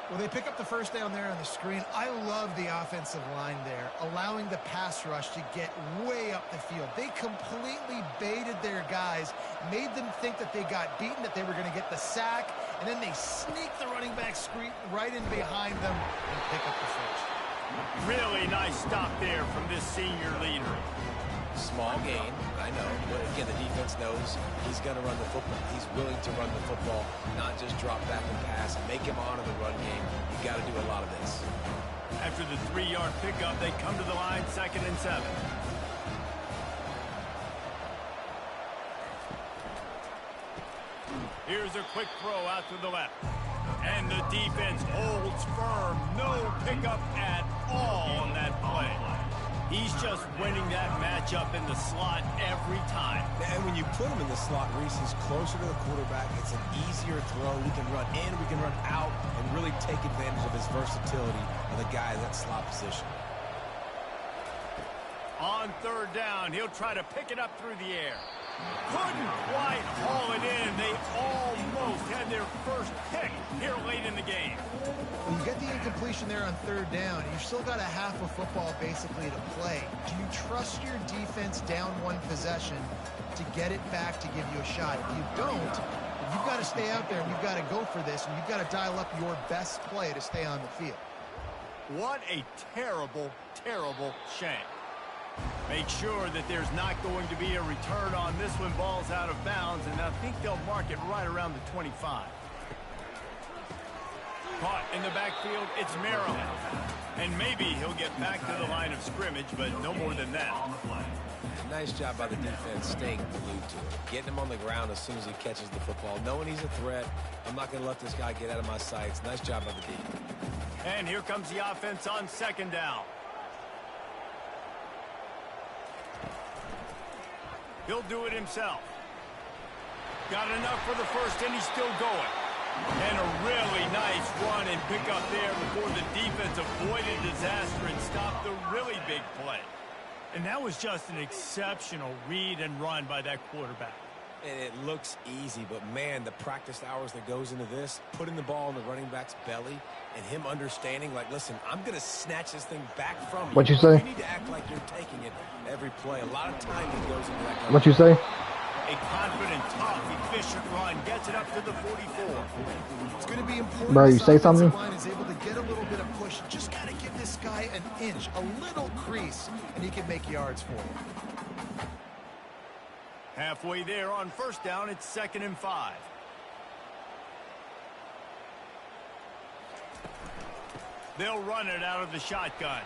Well, they pick up the 1st down there on the screen. I love the offensive line there, allowing the pass rush to get way up the field. They completely baited their guys, made them think that they got beaten, that they were going to get the sack, and then they sneak the running back screen right in behind them and pick up the 1st. Really nice stop there from this senior leader. Small gain, I know, but again, the defense knows he's going to run the football. He's willing to run the football, not just drop back and pass, make him honor the run game. You got to do a lot of this. After the 3-yard pickup, they come to the line, 2nd and 7. Here's a quick throw out to the left. And the defense holds firm. No pickup at all on that play. He's just winning that matchup in the slot every time. And when you put him in the slot, Reese, he's closer to the quarterback. It's an easier throw. We can run in, we can run out, and really take advantage of his versatility of the guy in that slot position. On 3rd down, he'll try to pick it up through the air. Couldn't quite haul it in. They almost had their first pick here late in the game. When you get the incompletion there on 3rd down, you've still got a half of football basically to play. Do you trust your defense down 1 possession to get it back to give you a shot? If you don't, you've got to stay out there and you've got to go for this, and you've got to dial up your best play to stay on the field. What a terrible, terrible shame. Make sure that there's not going to be a return on this when ball's out of bounds, and I think they'll mark it right around the 25. Caught in the backfield, it's Maryland. And maybe he'll get back to the line of scrimmage, but no more than that. Nice job by the defense staying glued to it. Getting him on the ground as soon as he catches the football. Knowing he's a threat, I'm not going to let this guy get out of my sights. Nice job by the D. And here comes the offense on 2nd down. He'll do it himself. Got enough for the 1st, and he's still going. And a really nice run and pick up there before the defense avoided disaster and stopped the really big play. And that was just an exceptional read and run by that quarterback. And it looks easy, but man, the practice hours that goes into this, putting the ball in the running back's belly, and him understanding, like, listen, I'm going to snatch this thing back from you. What you say? You need to act like you're taking it every play. A lot of time that goes into that. What you say? A confident, tough, efficient run gets it up to the 44. It's going to be important. Bro, you say something? Line is able to get a little bit of push. Just got to give this guy an inch, a little crease, and he can make yards for you. Halfway there on 1st down, it's 2nd and 5. They'll run it out of the shotgun.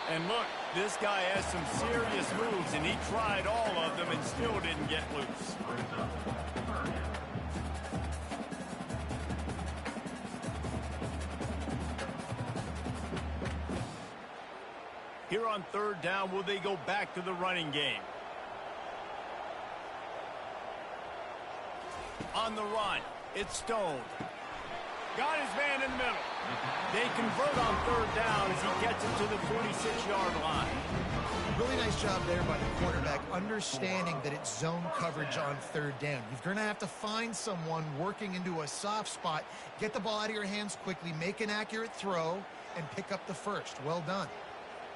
And look, this guy has some serious moves, and he tried all of them and still didn't get loose. Here on 3rd down, will they go back to the running game? On the run, it's Stone. Got his man in the middle. They convert on 3rd down as he gets it to the 46-yard line. Really nice job there by the quarterback, understanding that it's zone coverage on 3rd down. You're going to have to find someone working into a soft spot, get the ball out of your hands quickly, make an accurate throw, and pick up the 1st. Well done.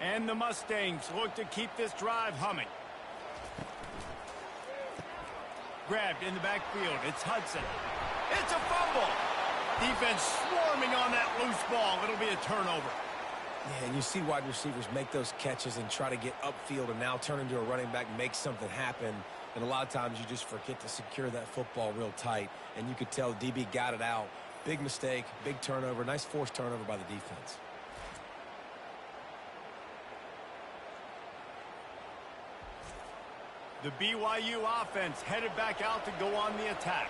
And the Mustangs look to keep this drive humming. Grabbed in the backfield. It's Hudson. It's a fumble. Defense swarming on that loose ball. It'll be a turnover. Yeah, and you see wide receivers make those catches and try to get upfield and now turn into a running back, make something happen. And a lot of times you just forget to secure that football real tight. And you could tell DB got it out. Big mistake, big turnover, nice forced turnover by the defense. The BYU offense headed back out to go on the attack.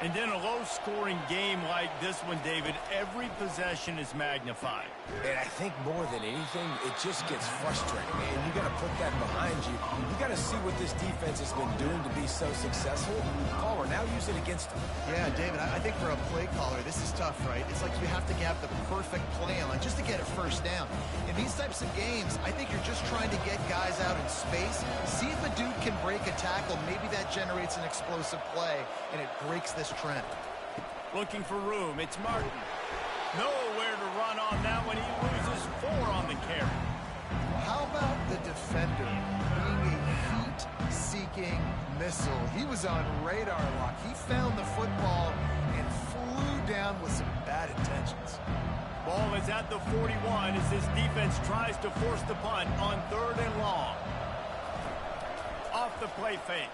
And in a low-scoring game like this one, David, every possession is magnified. And I think more than anything, it just gets frustrating. And you got to put that behind you. You got to see what this defense has been doing to be so successful. Palmer, now use it against them. Yeah, David, I think for a play caller, this is tough, right? It's like you have to have the perfect play on just to get a first down. In these types of games, I think you're just trying to get guys out in space, see if a dude can break a tackle. Maybe that generates an explosive play, and it breaks this trend. Looking for room. It's Martin. Nowhere to run on that one. He loses 4 on the carry. How about the defender being a heat-seeking missile? He was on radar lock. He found the football and flew down with some bad intentions. Ball is at the 41 as this defense tries to force the punt on 3rd and long. Off the play fake.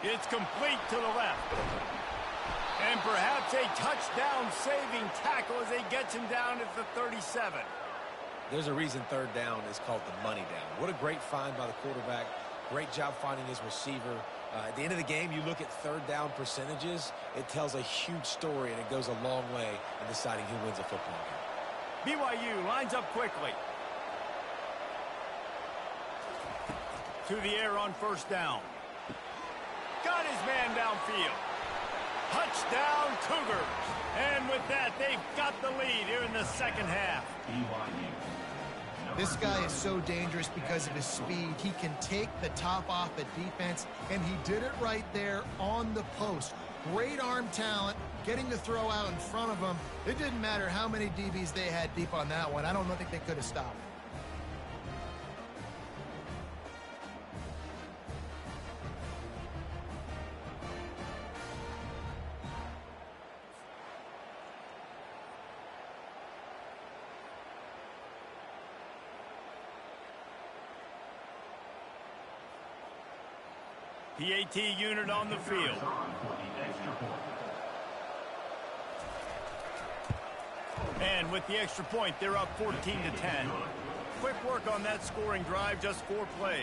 It's complete to the left. And perhaps a touchdown-saving tackle as they get him down at the 37. There's a reason 3rd down is called the money down. What a great find by the quarterback. Great job finding his receiver. At the end of the game, you look at 3rd down percentages. It tells a huge story, and it goes a long way in deciding who wins a football game. BYU lines up quickly. To the air on 1st down. Got his man downfield. Touchdown Cougars. And with that, they've got the lead here in the 2nd half. This guy is so dangerous because of his speed. He can take the top off the defense, and he did it right there on the post. Great arm talent, getting the throw out in front of him. It didn't matter how many DBs they had deep on that one. I don't think they could have stopped it. PAT unit on the field. And with the extra point, they're up 14-10. Quick work on that scoring drive, just 4 plays.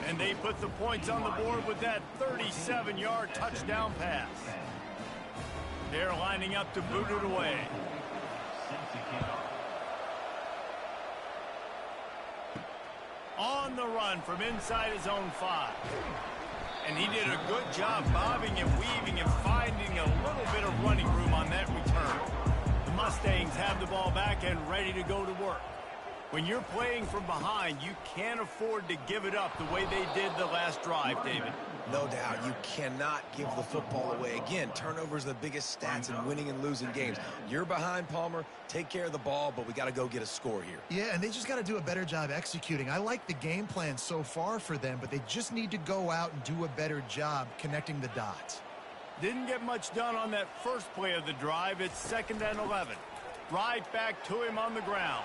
And they put the points on the board with that 37-yard touchdown pass. They're lining up to boot it away. On the run from inside his own 5. And he did a good job bobbing and weaving and finding a little bit of running room on that return. The Mustangs have the ball back and ready to go to work. When you're playing from behind, you can't afford to give it up the way they did the last drive, David. No doubt. You cannot give the football away. Again, turnovers are the biggest stats in winning and losing games. You're behind, Palmer. Take care of the ball, but we got to go get a score here. Yeah, and they just got to do a better job executing. I like the game plan so far for them, but they just need to go out and do a better job connecting the dots. Didn't get much done on that first play of the drive. It's 2nd and 11. Right back to him on the ground.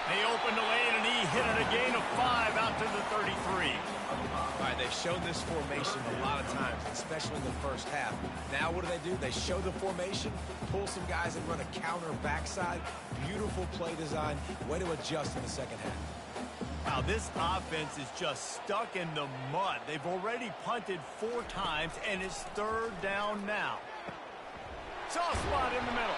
They opened the lane, and he hit it a gain of 5 out to the 33. All right, they've shown this formation a lot of times, especially in the first half. Now what do? They show the formation, pull some guys and run a counter backside. Beautiful play design. Way to adjust in the 2nd half. Wow, this offense is just stuck in the mud. They've already punted 4 times, and it's 3rd down now. Soft spot in the middle.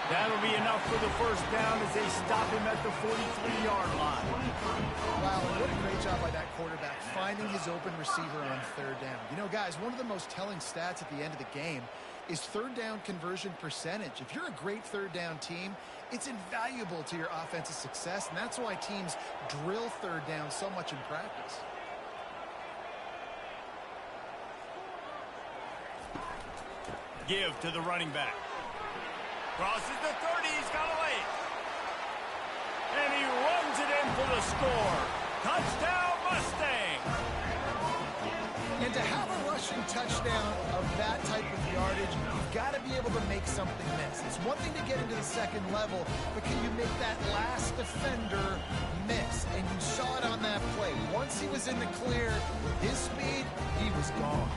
That'll be enough for the 1st down as they stop him at the 43-yard line. Wow, and what a great job by that quarterback, finding his open receiver on 3rd down. You know, guys, one of the most telling stats at the end of the game is 3rd down conversion percentage. If you're a great 3rd down team, it's invaluable to your offensive success, and that's why teams drill 3rd down so much in practice. Give to the running back. Crosses the 30. He's got a lane. And he runs it in for the score. Touchdown, Mustang. And to have a rushing touchdown of that type of yardage, you've got to be able to make something miss. It's one thing to get into the 2nd level, but can you make that last defender miss? And you saw it on that play. Once he was in the clear, his speed, he was gone.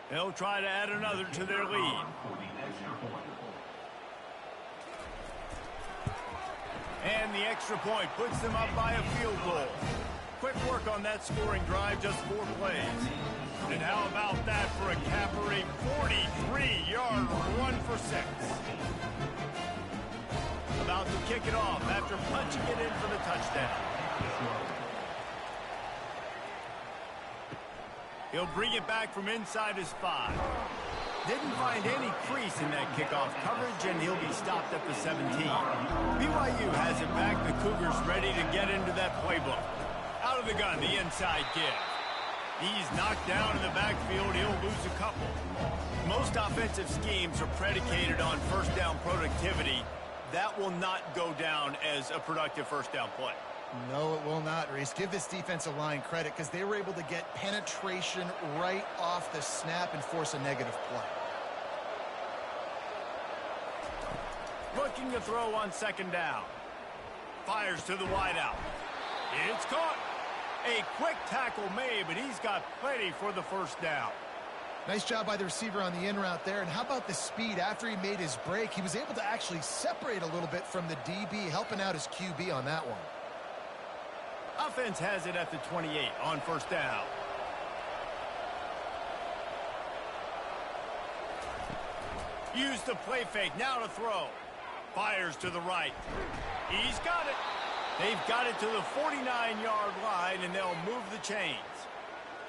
They'll try to add another to their lead. And the extra point puts them up by a field goal. Quick work on that scoring drive, just 4 plays. And how about that for a capper, a 43-yard run for 6. About to kick it off after punching it in for the touchdown. He'll bring it back from inside his 5. Didn't find any crease in that kickoff coverage, and he'll be stopped at the 17. BYU has it back. The Cougars ready to get into that playbook. Out of the gun, the inside give. He's knocked down in the backfield. He'll lose a couple. Most offensive schemes are predicated on first down productivity. That will not go down as a productive first down play. No, it will not, Reese. Give this defensive line credit because they were able to get penetration right off the snap and force a negative play. Looking to throw on second down. Fires to the wideout. It's caught. A quick tackle made, but he's got plenty for the first down. Nice job by the receiver on the in route there. And how about the speed? After he made his break, he was able to actually separate a little bit from the DB, helping out his QB on that one. Offense has it at the 28 on first down. Use the play fake, now to throw. Fires to the right. He's got it. They've got it to the 49-yard line, and they'll move the chains.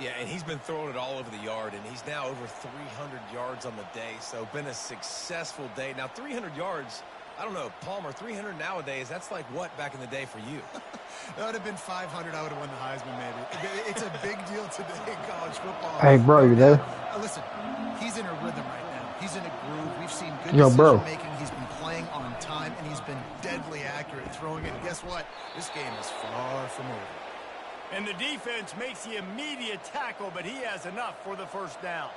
Yeah, and he's been throwing it all over the yard, and he's now over 300 yards on the day, so been a successful day. Now, 300 yards, I don't know, Palmer, 300 nowadays, that's like what back in the day for you? That would have been 500. I would have won the Heisman, maybe. It's a big deal today in college football. Hey, bro, you there? Listen, he's in a rhythm right now. He's in a groove. We've seen good decision-making. He's been playing on time, and he's been deadly accurate throwing it. And guess what? This game is far from over. And the defense makes the immediate tackle, but he has enough for the first down.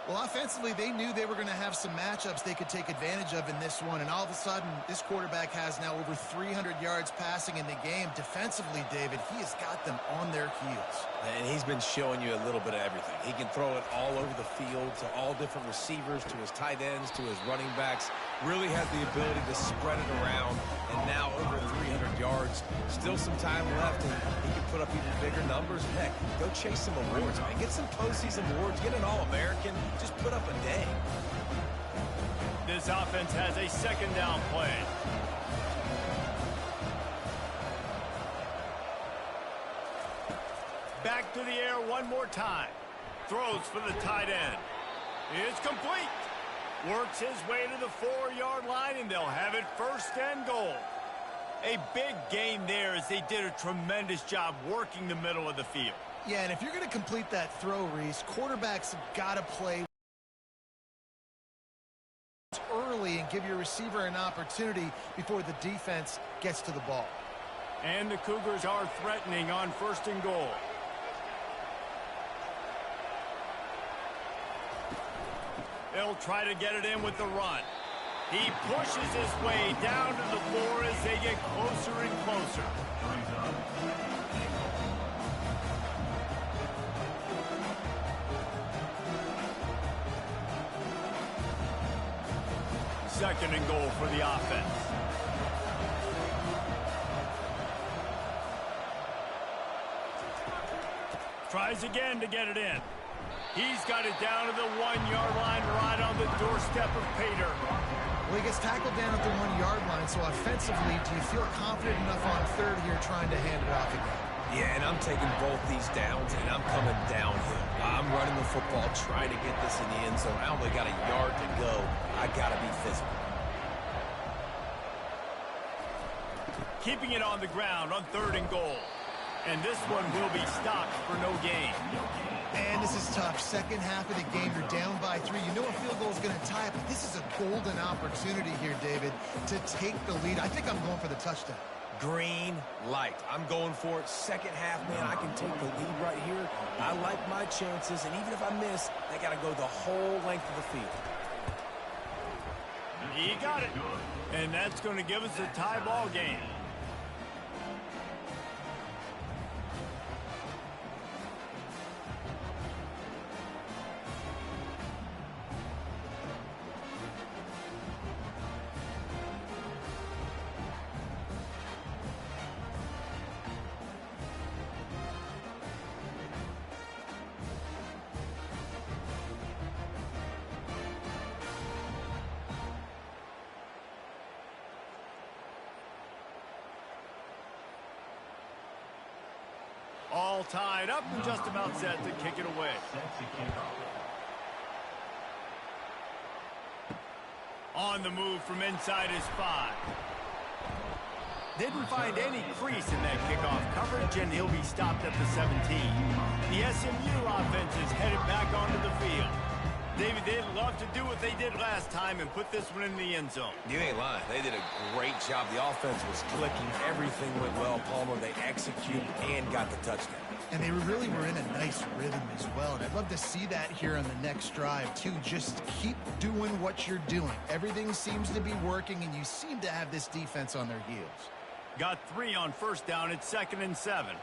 Well, offensively, they knew they were going to have some matchups they could take advantage of in this one. And all of a sudden, this quarterback has now over 300 yards passing in the game. Defensively, David, he has got them on their heels. And he's been showing you a little bit of everything. He can throw it all over the field to all different receivers, to his tight ends, to his running backs. Really has the ability to spread it around. And now over 300 yards. Still some time left, and he can put up even bigger numbers. Heck, go chase some awards, man. Get some postseason awards. Get an All-American. Just put up a day. This offense has a second down play. Back to the air one more time. Throws for the tight end. It's complete. Works his way to the 4-yard line, and they'll have it first and goal. A big gain there as they did a tremendous job working the middle of the field. Yeah, and if you're going to complete that throw, Reese, quarterbacks have got to play early and give your receiver an opportunity before the defense gets to the ball. And the Cougars are threatening on first and goal. They'll try to get it in with the run. He pushes his way down to the floor as they get closer and closer. Second and goal for the offense. Tries again to get it in. He's got it down to the 1-yard line right on the doorstep of Pater. Well, he gets tackled down at the 1-yard line, so offensively, do you feel confident enough on third here trying to hand it off again? Yeah, and I'm taking both these downs, and I'm coming downhill. I'm running the football, trying to get this in the end zone. I only got a yard to go. I got to be physical. Keeping it on the ground on third and goal. And this one will be stopped for no gain. Man, this is tough. Second half of the game, you're down by 3. You know a field goal is going to tie it, but this is a golden opportunity here, David, to take the lead. I think I'm going for the touchdown. Green light. I'm going for it. Second half, man, I can take the lead right here. I like my chances, and even if I miss, I got to go the whole length of the field. He got it. And that's going to give us a tie ball game. All tied up and just about set to kick it away. On the move from inside his 5. Didn't find any crease in that kickoff coverage, and he'll be stopped at the 17. The SMU offense is headed back onto the field. David, they'd love to do what they did last time and put this one in the end zone. You ain't lying. They did a great job. The offense was clicking. Everything went well. Palmer, they executed and got the touchdown. And they really were in a nice rhythm as well. And I'd love to see that here on the next drive, too. Just keep doing what you're doing. Everything seems to be working, and you seem to have this defense on their heels. Got 3 on first down. It's 2nd and 7.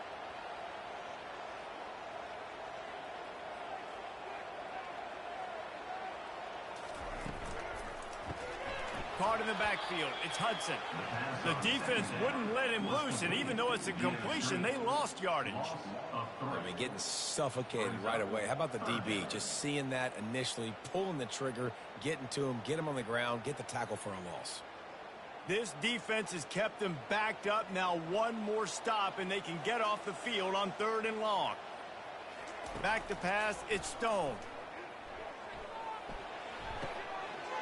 Caught in the backfield. It's Hudson. The defense wouldn't let him loose, and even though it's a completion, they lost yardage. I mean, getting suffocated right away. How about the DB? Just seeing that initially, pulling the trigger, getting to him, get him on the ground, get the tackle for a loss. This defense has kept them backed up. Now one more stop, and they can get off the field on 3rd and long. Back to pass. It's Stone.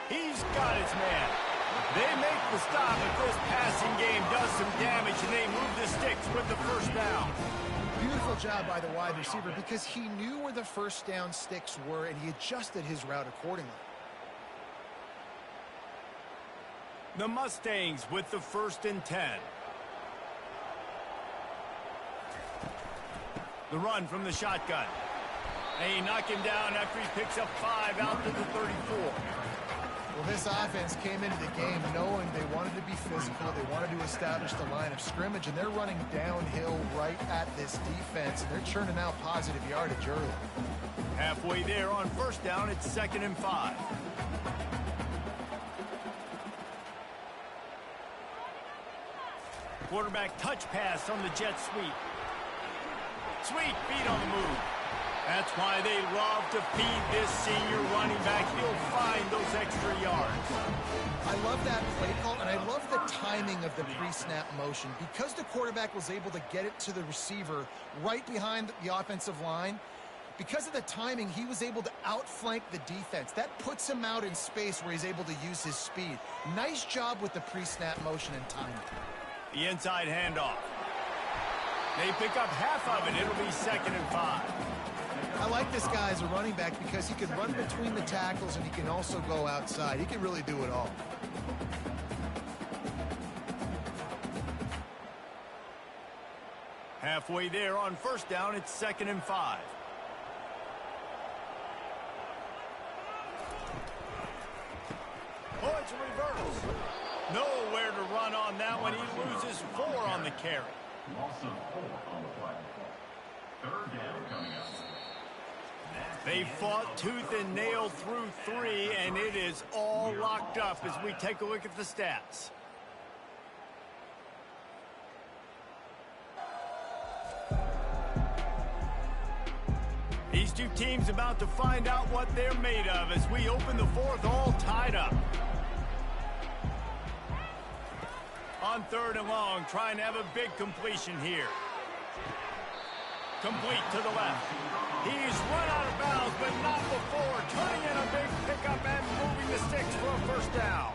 He's got his man. They make the stop, but this passing game does some damage, and they move the sticks with the first down. Beautiful job by the wide receiver because he knew where the first down sticks were, and he adjusted his route accordingly. The Mustangs with the 1st and 10. The run from the shotgun. They knock him down after he picks up 5 out to the 34. Well, this offense came into the game knowing they wanted to be physical, they wanted to establish the line of scrimmage, and they're running downhill right at this defense, and they're churning out positive yardage early. Halfway there on first down, it's 2nd and 5. Quarterback touch pass on the jet sweep. Sweet feet on the move. That's why they love to feed this senior running back. He'll find those extra yards. I love that play call, and I love the timing of the pre-snap motion. Because the quarterback was able to get it to the receiver right behind the offensive line, because of the timing, he was able to outflank the defense. That puts him out in space where he's able to use his speed. Nice job with the pre-snap motion and timing. The inside handoff. They pick up half of it. It'll be 2nd and 5. I like this guy as a running back because he can run between the tackles and he can also go outside. He can really do it all. Halfway there on first down, it's 2nd and 5. Oh, it's a reverse. Nowhere to run on that one. He loses 4 on the carry. Loss of 4 on the play. 3rd down coming up. They fought tooth and nail through 3, and it is all locked up as we take a look at the stats. These two teams about to find out what they're made of as we open the 4th, all tied up. On 3rd and long, trying to have a big completion here. Complete to the left. He's run out of bounds, but not before. Turning in a big pickup and moving the sticks for a first down.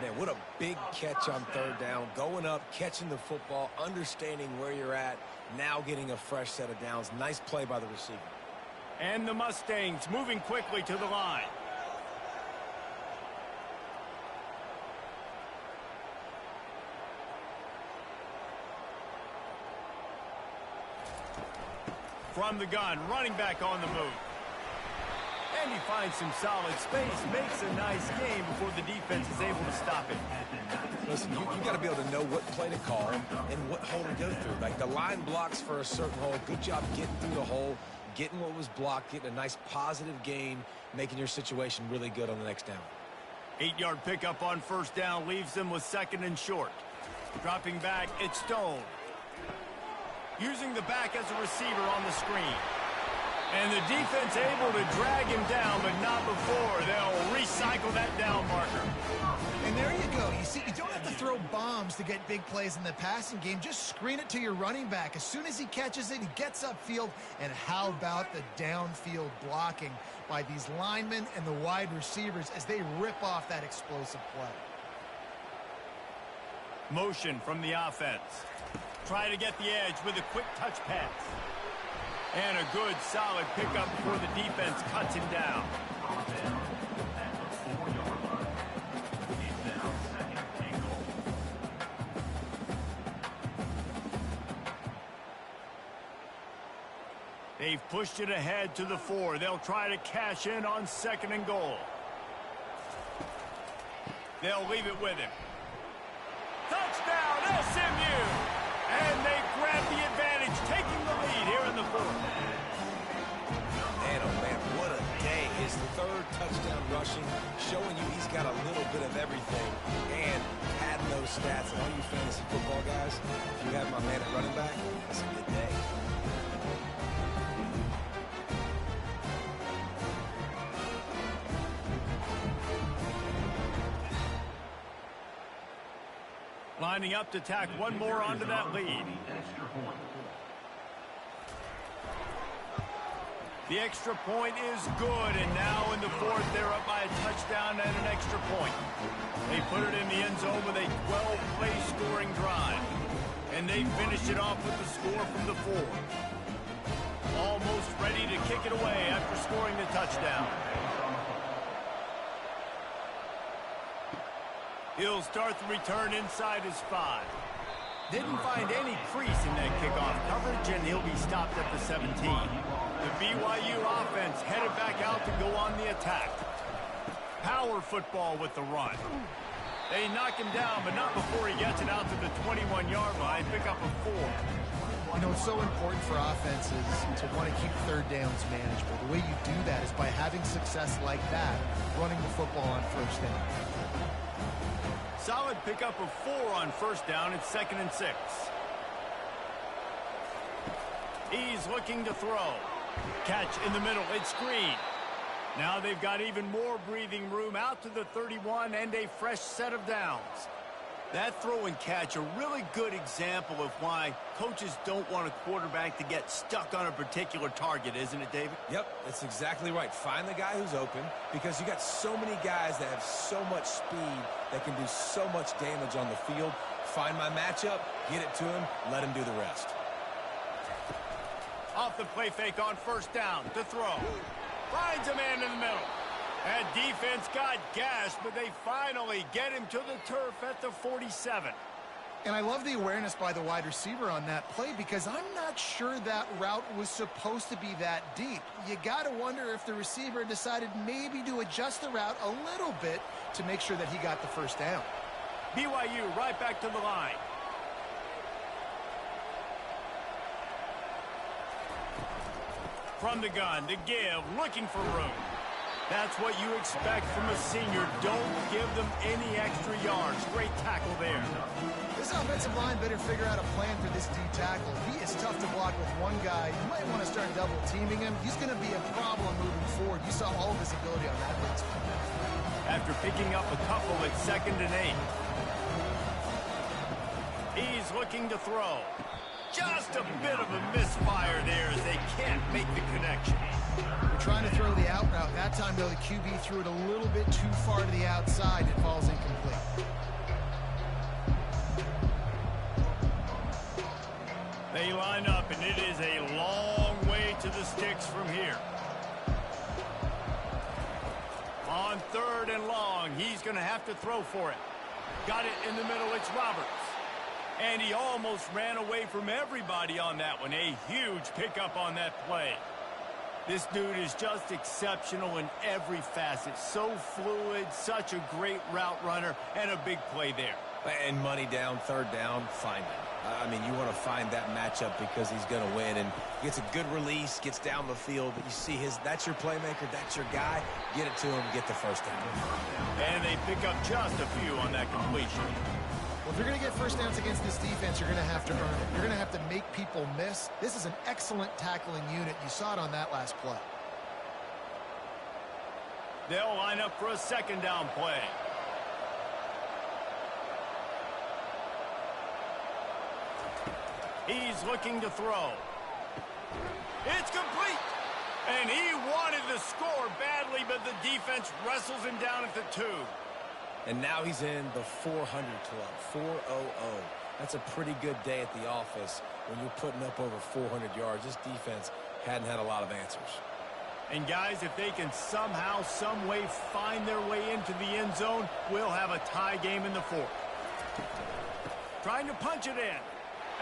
Man, what a big catch on 3rd down. Going up, catching the football, understanding where you're at, now getting a fresh set of downs. Nice play by the receiver. And the Mustangs moving quickly to the line. From the gun, running back on the move. And he finds some solid space, makes a nice game before the defense is able to stop it. Listen, you got to be able to know what play to call and what hole to go through. Like the line blocks for a certain hole. Good job getting through the hole, getting what was blocked, getting a nice positive gain, making your situation really good on the next down. 8-yard pickup on first down leaves them with 2nd and short. Dropping back, it's Stone. Using the back as a receiver on the screen. And the defense able to drag him down, but not before. They'll recycle that down marker. And there you go. You see, you don't have to throw bombs to get big plays in the passing game. Just screen it to your running back. As soon as he catches it, he gets upfield. And how about the downfield blocking by these linemen and the wide receivers as they rip off that explosive play? Motion from the offense. Try to get the edge with a quick touch pass. And a good, solid pickup before the defense cuts him down. They've pushed it ahead to the 4. They'll try to cash in on 2nd and goal. They'll leave it with him. Touchdown, SMU! And they grab the advantage, taking the lead here in the 4th. Man, oh man, what a day. His 3rd touchdown rushing, showing you he's got a little bit of everything. And padding those stats. And all you fantasy football guys, if you have my man at running back, that's a good day. Lining up to tack one more onto that lead. The extra point is good, and now in the 4th, they're up by a touchdown and an extra point. They put it in the end zone with a 12-play scoring drive, and they finished it off with the score from the 4. Almost ready to kick it away after scoring the touchdown. He'll start the return inside his 5. Didn't find any crease in that kickoff coverage, and he'll be stopped at the 17. The BYU offense headed back out to go on the attack. Power football with the run. They knock him down, but not before he gets it out to the 21-yard line. Pick up a 4. You know, it's so important for offenses to want to keep 3rd downs manageable. The way you do that is by having success like that, running the football on 1st down. Solid pickup of 4 on 1st down. It's 2nd and 6. He's looking to throw. Catch in the middle. It's screen. Now they've got even more breathing room out to the 31 and a fresh set of downs. That throw and catch, a really good example of why coaches don't want a quarterback to get stuck on a particular target, isn't it, David? Yep, that's exactly right. Find the guy who's open, because you got so many guys that have so much speed that can do so much damage on the field. Find my matchup, get it to him, let him do the rest. Off the play fake on 1st down to throw. Finds a man in the middle. That defense got gashed, but they finally get him to the turf at the 47. And I love the awareness by the wide receiver on that play, because I'm not sure that route was supposed to be that deep. You got to wonder if the receiver decided maybe to adjust the route a little bit to make sure that he got the 1st down. BYU right back to the line. From the gun, to give, looking for room. That's what you expect from a senior. Don't give them any extra yards. Great tackle there. This offensive line better figure out a plan for this D tackle. He is tough to block with one guy. You might want to start double teaming him. He's going to be a problem moving forward. You saw all of his ability on that blitz. After picking up a couple at 2nd and 8. He's looking to throw. Just a bit of a misfire there as they can't make the connection. We're trying to throw the out route. That time, though, the QB threw it a little bit too far to the outside. It falls incomplete. They line up, and it is a long way to the sticks from here. On 3rd and long, he's going to have to throw for it. Got it in the middle. It's Roberts. And he almost ran away from everybody on that one. A huge pickup on that play. This dude is just exceptional in every facet. So fluid, such a great route runner, and a big play there. And money down, 3rd down, find him. I mean, you want to find that matchup because he's going to win. And gets a good release, gets down the field. You see that's your playmaker, that's your guy. Get it to him, get the 1st down. And they pick up just a few on that completion. Well, if you're going to get first downs against this defense, you're going to have to earn it. You're going to have to make people miss. This is an excellent tackling unit. You saw it on that last play. They'll line up for a second down play. He's looking to throw. It's complete. And he wanted to score badly, but the defense wrestles him down at the 2. And now he's in the 400 club, 400. That's a pretty good day at the office when you're putting up over 400 yards. This defense hadn't had a lot of answers. And guys, if they can somehow, some way find their way into the end zone, we'll have a tie game in the 4th. Trying to punch it in.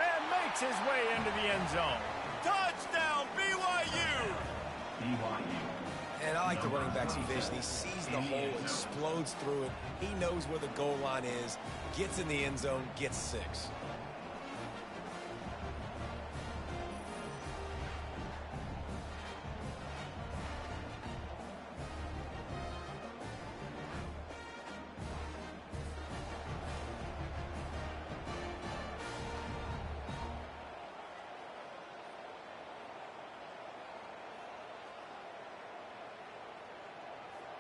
And makes his way into the end zone. Touchdown, BYU! And I like the running back's vision. He sees the hole, explodes through it. He knows where the goal line is, gets in the end zone, gets 6.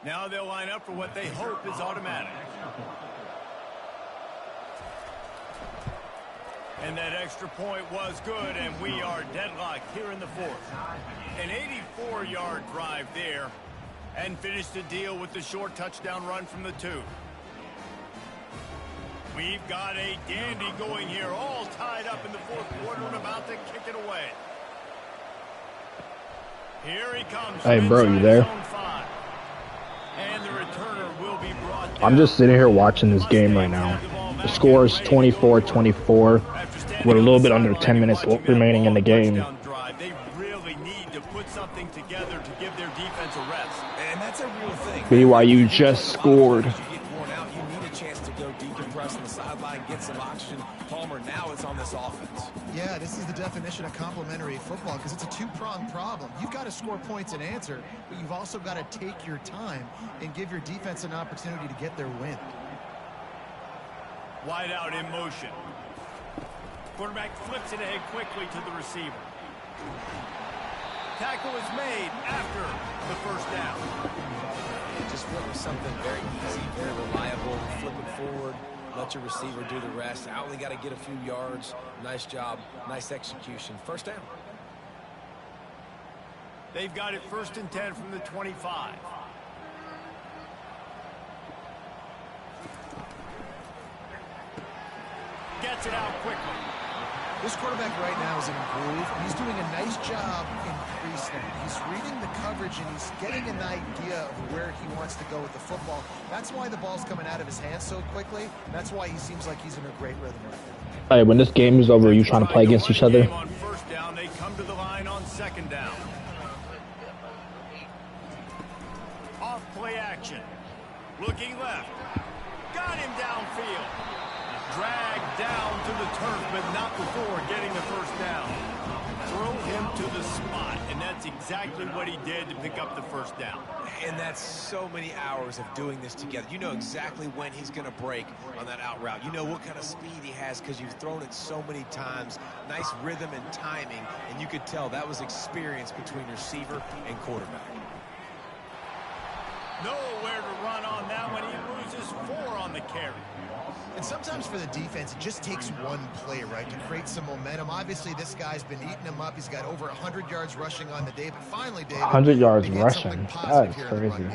Now they'll line up for what they hope is automatic. And that extra point was good, and we are deadlocked here in the 4th. An 84-yard drive there, and finished the deal with the short touchdown run from the 2. We've got a dandy going here, all tied up in the 4th quarter and about to kick it away. Here he comes. Hey, bro, you there? And the returner will be brought down. I'm just sitting here watching this game right now. The score is 24-24 with a little bit under 10 minutes remaining in the game. They really need to put something together to give their defense a rest. And that's a real thing. BYU just scored. You get worn out, you need a chance to go decompress on the sideline, get some oxygen. Palmer, now it's on this offense. Yeah, this is the definition of complementary football because it's a two-pronged problem. You've got to score points and answer, but you've also got to take your time and give your defense an opportunity to get their win. Wide out in motion. Quarterback flips it ahead quickly to the receiver. Tackle is made after the first down. Just flip with something very easy, very reliable. Flip it forward. Let your receiver do the rest. I only got to get a few yards. Nice job. Nice execution. First down. They've got it 1st and 10 from the 25. Gets it out quickly. This quarterback right now is in a groove. He's doing a nice job in pre-snap. He's reading the coverage, and he's getting an idea of where he wants to go with the football. That's why the ball's coming out of his hands so quickly. That's why he seems like he's in a great rhythm right now. Hey, when this game is over, are you trying to play against each other? On 1st down, they come to the line on 2nd down. Off play action. Looking left. Got him downfield. Dragged down to the turf, but not before getting the 1st down. Throw him to the spot, and that's exactly what he did to pick up the 1st down. And that's so many hours of doing this together. You know exactly when he's going to break on that out route. You know what kind of speed he has because you've thrown it so many times. Nice rhythm and timing, and you could tell that was experience between receiver and quarterback. Nowhere to run on that one. He loses 4 on the carry. And sometimes for the defense, it just takes one play, right, to create some momentum. Obviously, this guy's been eating him up. He's got over 100 yards rushing on the day, but finally, David, 100 yards they get rushing. That is crazy.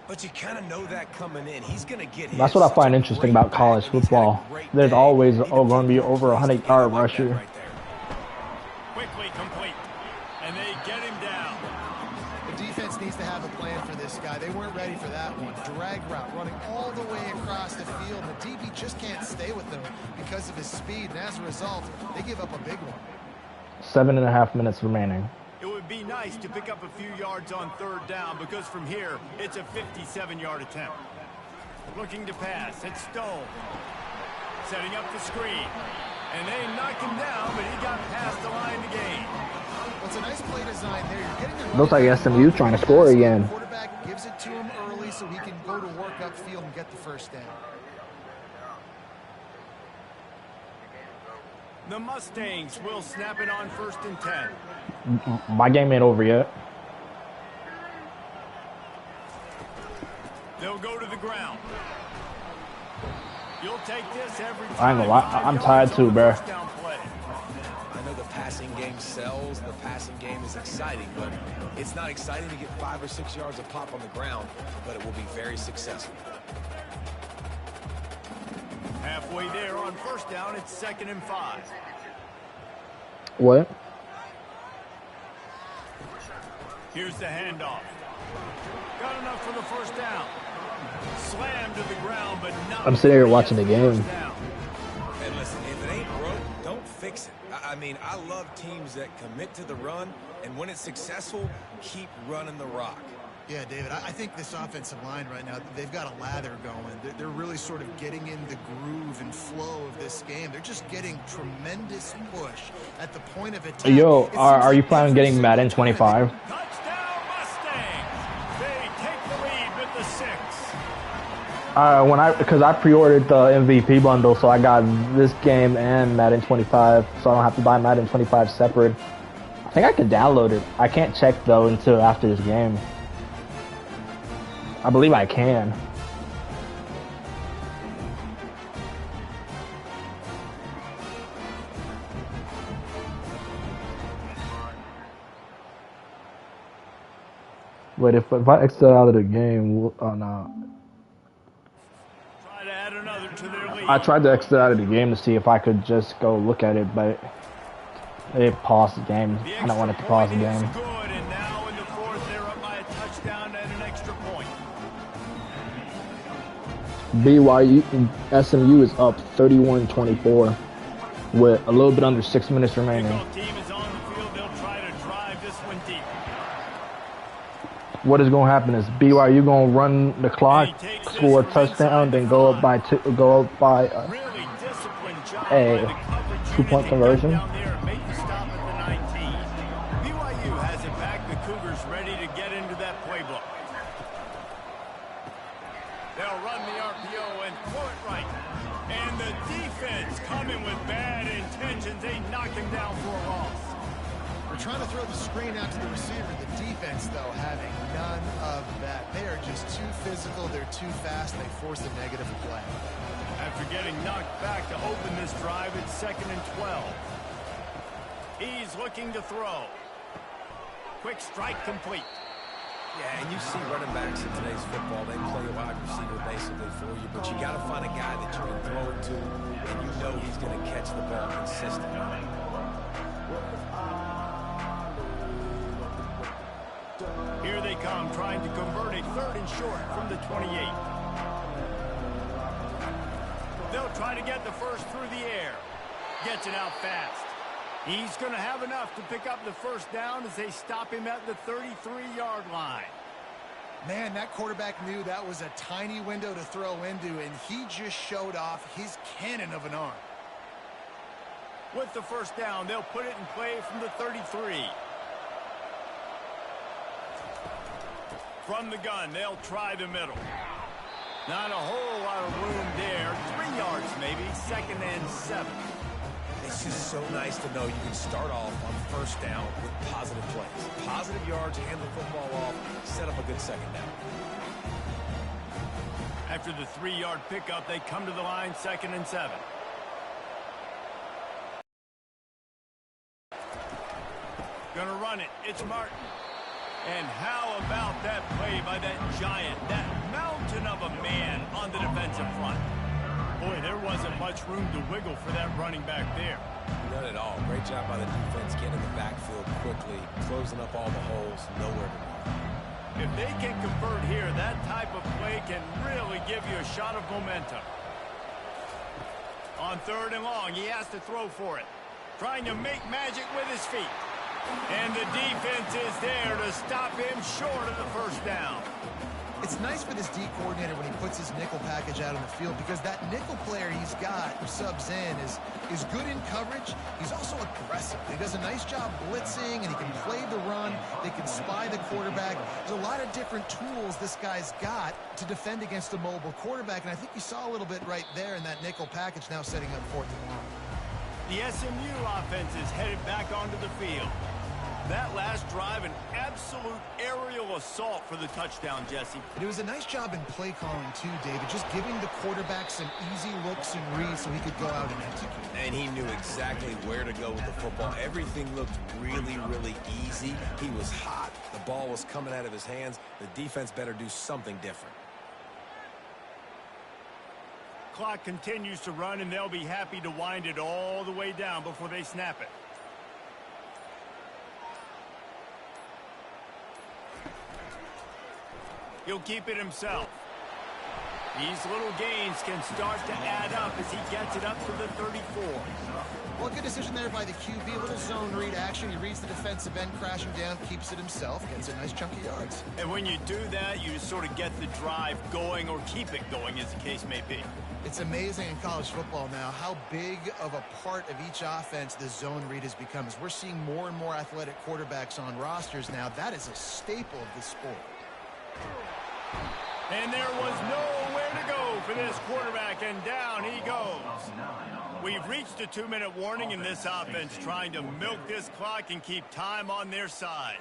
But you kind of know that coming in. He's going to get hit. That's what I find interesting about college football. There's always going to be over 100-yard rusher. Quickly complete, and they get him down. The defense needs to have a plan for this guy. They weren't ready for that one. Drag route, running all the way across the field. The DB just can't stay with them because of his speed, and as a result, they give up a big one. 7.5 minutes remaining. It would be nice to pick up a few yards on 3rd down because from here, it's a 57-yard attempt. Looking to pass, it's Stone. Setting up the screen. And they knock him down, but he got past the line to gain. What's a nice play design there. You're getting the Looks like SMU trying to score again. The quarterback gives it to him early so he can go to work upfield and get the 1st down. The Mustangs will snap it on 1st and 10. My game ain't over yet. They'll go to the ground. You'll take this every time. I ain't gonna lie, I'm tired too, bro. I know the passing game sells, the passing game is exciting, but it's not exciting to get 5 or 6 yards of pop on the ground, but it will be very successful. Halfway there on 1st down, it's 2nd and 5. What? Here's the handoff. Got enough for the 1st down. Slammed to the ground, but not. I'm sitting here watching the game. And listen, if it ain't broke, don't fix it. I mean, I love teams that commit to the run, and when it's successful, keep running the rock. Yeah, David, I think this offensive line right now, they've got a lather going. They're really sort of getting in the groove and flow of this game. They're just getting tremendous push at the point of attack. Yo, are you planning on getting Madden 25? Touchdown Mustangs! They take the lead with the 6. Because I pre-ordered the MVP bundle, so I got this game and Madden 25, so I don't have to buy Madden 25 separate. I think I can download it. I can't check though until after this game. I believe I can. Wait, if I exit out of the game, oh no. Try to add another to their lead. I tried to exit out of the game to see if I could just go look at it, but it paused the game. I don't want it to pause the game. Good, and now in the 4th, they're up by a touchdown and an extra point. BYU SMU is up 31-24 with a little bit under 6 minutes remaining. Kickoff team is on the field. They'll try to drive this one deep. What is going to happen is BYU going to run the clock, score a touchdown, then go up by Really disciplined job by a the coverage 2-point unit. They conversion. cut down there and make the stop at the 19. BYU has it back. The Cougars ready to get into that playbook. They'll run the RPO and throw it right. And the defense coming with bad intentions. They knock him down for a loss. We're trying to throw the screen out to the receiver. The defense, though, having none of that. They are just too physical. They're too fast. They force a negative play. After getting knocked back to open this drive, it's 2nd and 12. He's looking to throw. Quick strike complete. Yeah, and you see running backs in today's football, they play a wide receiver basically for you, but you got to find a guy that you can throw it to, and you know he's going to catch the ball consistently. Here they come, trying to convert a 3rd and short from the 28. They'll try to get the first through the air. Gets it out fast. He's going to have enough to pick up the 1st down as they stop him at the 33-yard line. Man, that quarterback knew that was a tiny window to throw into, and he just showed off his cannon of an arm. With the 1st down, they'll put it in play from the 33. From the gun, they'll try the middle. Not a whole lot of room there. 3 yards maybe, 2nd and 7. It's just so nice to know you can start off on 1st down with positive plays. Positive yards, hand the football off, set up a good 2nd down. After the 3-yard pickup, they come to the line, 2nd and 7. Gonna run it. It's Martin. And how about that play by that giant, that mountain of a man on the defensive front? Boy, there wasn't much room to wiggle for that running back there. None at all. Great job by the defense getting in the backfield quickly, closing up all the holes, nowhere to run. If they can convert here, that type of play can really give you a shot of momentum. On 3rd and long, he has to throw for it. Trying to make magic with his feet. And the defense is there to stop him short of the 1st down. It's nice for this D coordinator when he puts his nickel package out on the field, because that nickel player he's got who subs in is good in coverage. He's also aggressive. He does a nice job blitzing, and he can play the run. They can spy the quarterback. There's a lot of different tools this guy's got to defend against a mobile quarterback, and I think you saw a little bit right there in that nickel package, now setting up 4th and long. The SMU offense is headed back onto the field. That last drive, an absolute aerial assault for the touchdown, Jesse. It was a nice job in play calling too, David, just giving the quarterback some easy looks and reads so he could go out and execute. And he knew exactly where to go with the football. Everything looked really, really easy. He was hot. The ball was coming out of his hands. The defense better do something different. Clock continues to run, and they'll be happy to wind it all the way down before they snap it. He'll keep it himself. These little gains can start to add up as he gets it up to the 34. Well, good decision there by the QB. A little zone read action. He reads the defensive end crashing down, keeps it himself, gets a nice chunk of yards. And when you do that, you just sort of get the drive going or keep it going, as the case may be. It's amazing in college football now how big of a part of each offense the zone read has become. As we're seeing more and more athletic quarterbacks on rosters now, that is a staple of the sport. And there was nowhere to go for this quarterback, and down he goes. We've reached a 2-minute warning in this offense, trying to milk this clock and keep time on their side.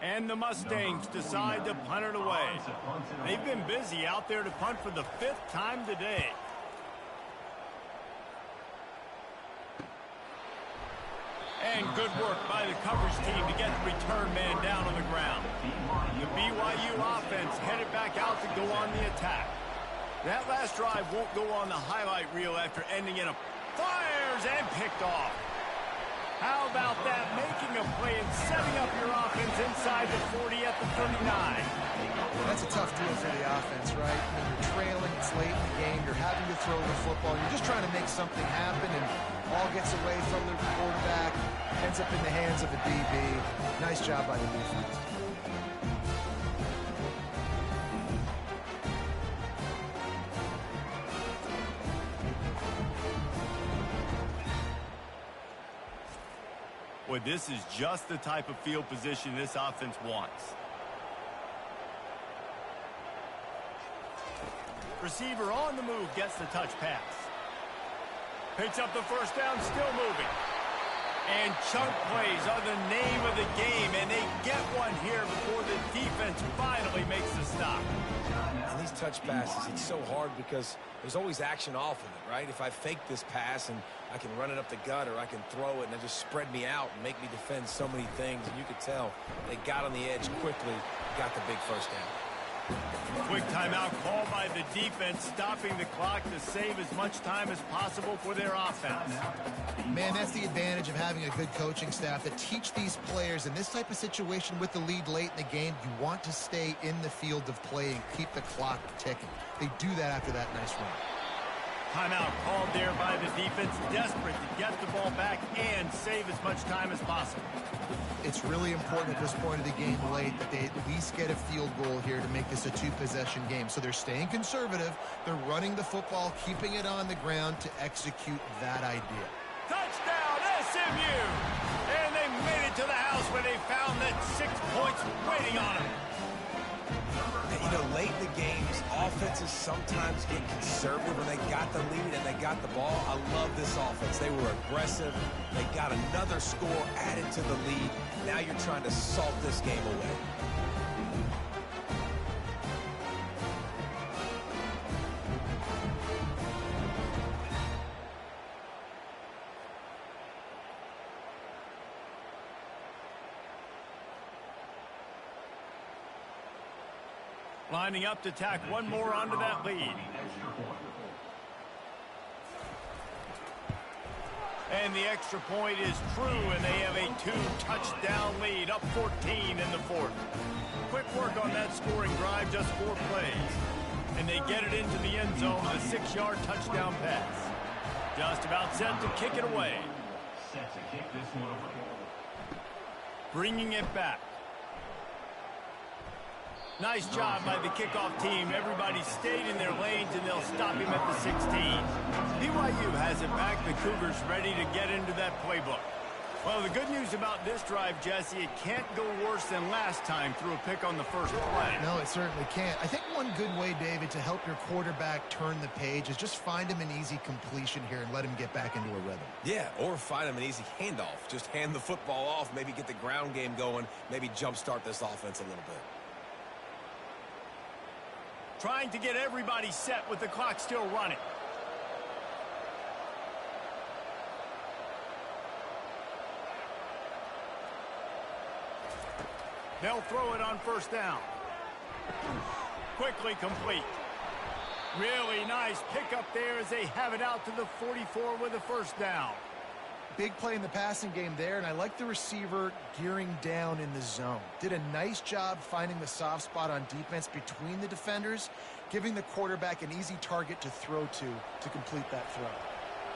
And the Mustangs decide to punt it away. They've been busy out there to punt for the 5th time today. And good work by the coverage team to get the return man down on the ground. The BYU offense headed back out to go on the attack. That last drive won't go on the highlight reel after ending in a fires and picked off. How about that? Making a play and setting up your offense inside the 40 at the 39. That's a tough deal for the offense, right? When you're trailing, it's late in the game, you're having to throw the football, you're just trying to make something happen, and ball gets away from the quarterback, ends up in the hands of a DB. Nice job by the defense. Boy, this is just the type of field position this offense wants. Receiver on the move gets the touch pass. Picks up the first down, still moving. And chunk plays are the name of the game, and they get one here before the defense finally makes the stop. And these touch passes, it's so hard because there's always action off of it, right? If I fake this pass and I can run it up the gut, or I can throw it and it just spread me out and make me defend so many things, and you could tell they got on the edge quickly, got the big first down. Quick timeout called by the defense, stopping the clock to save as much time as possible for their offense. Man, that's the advantage of having a good coaching staff that teach these players in this type of situation with the lead late in the game. You want to stay in the field of play and keep the clock ticking. They do that after that nice run. Timeout called there by the defense, desperate to get the ball back and save as much time as possible. It's really important at this point of the game late that they at least get a field goal here to make this a 2-possession game. So they're staying conservative. They're running the football, keeping it on the ground to execute that idea. Touchdown, SMU! And they made it to the house where they found that 6 points waiting on them. You know, late in the games, offenses sometimes get conservative when they got the lead and they got the ball. I love this offense. They were aggressive. They got another score added to the lead. Now you're trying to salt this game away. Lining up to tack one more onto that lead. And the extra point is true, and they have a 2-touchdown lead, up 14 in the 4th. Quick work on that scoring drive, just 4 plays. And they get it into the end zone with a 6-yard touchdown pass. Just about set to kick it away. Set to kick this one away. Bringing it back. Nice job by the kickoff team. Everybody stayed in their lanes, and they'll stop him at the 16. BYU has it back. The Cougars ready to get into that playbook. Well, the good news about this drive, Jesse, it can't go worse than last time through a pick on the first play. No, it certainly can't. I think one good way, David, to help your quarterback turn the page is just find him an easy completion here and let him get back into a rhythm. Yeah, or find him an easy handoff. Just hand the football off, maybe get the ground game going, maybe jumpstart this offense a little bit. Trying to get everybody set with the clock still running. They'll throw it on first down. Quickly complete. Really nice pickup there as they have it out to the 44 with a first down. Big play in the passing game there, and I like the receiver gearing down in the zone. Did a nice job finding the soft spot on defense between the defenders, giving the quarterback an easy target to throw to complete that throw.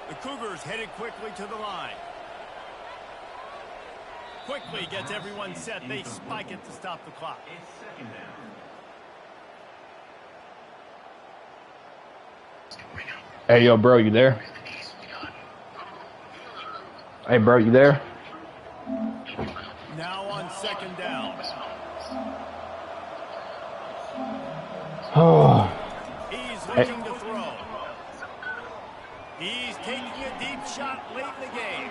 The Cougars headed quickly to the line. Quickly gets everyone set. They spike it to stop the clock. It's second down. Hey, yo, bro, you there? Hey, bro, you there? Now on second down. Oh. He's looking to throw. He's taking a deep shot late in the game.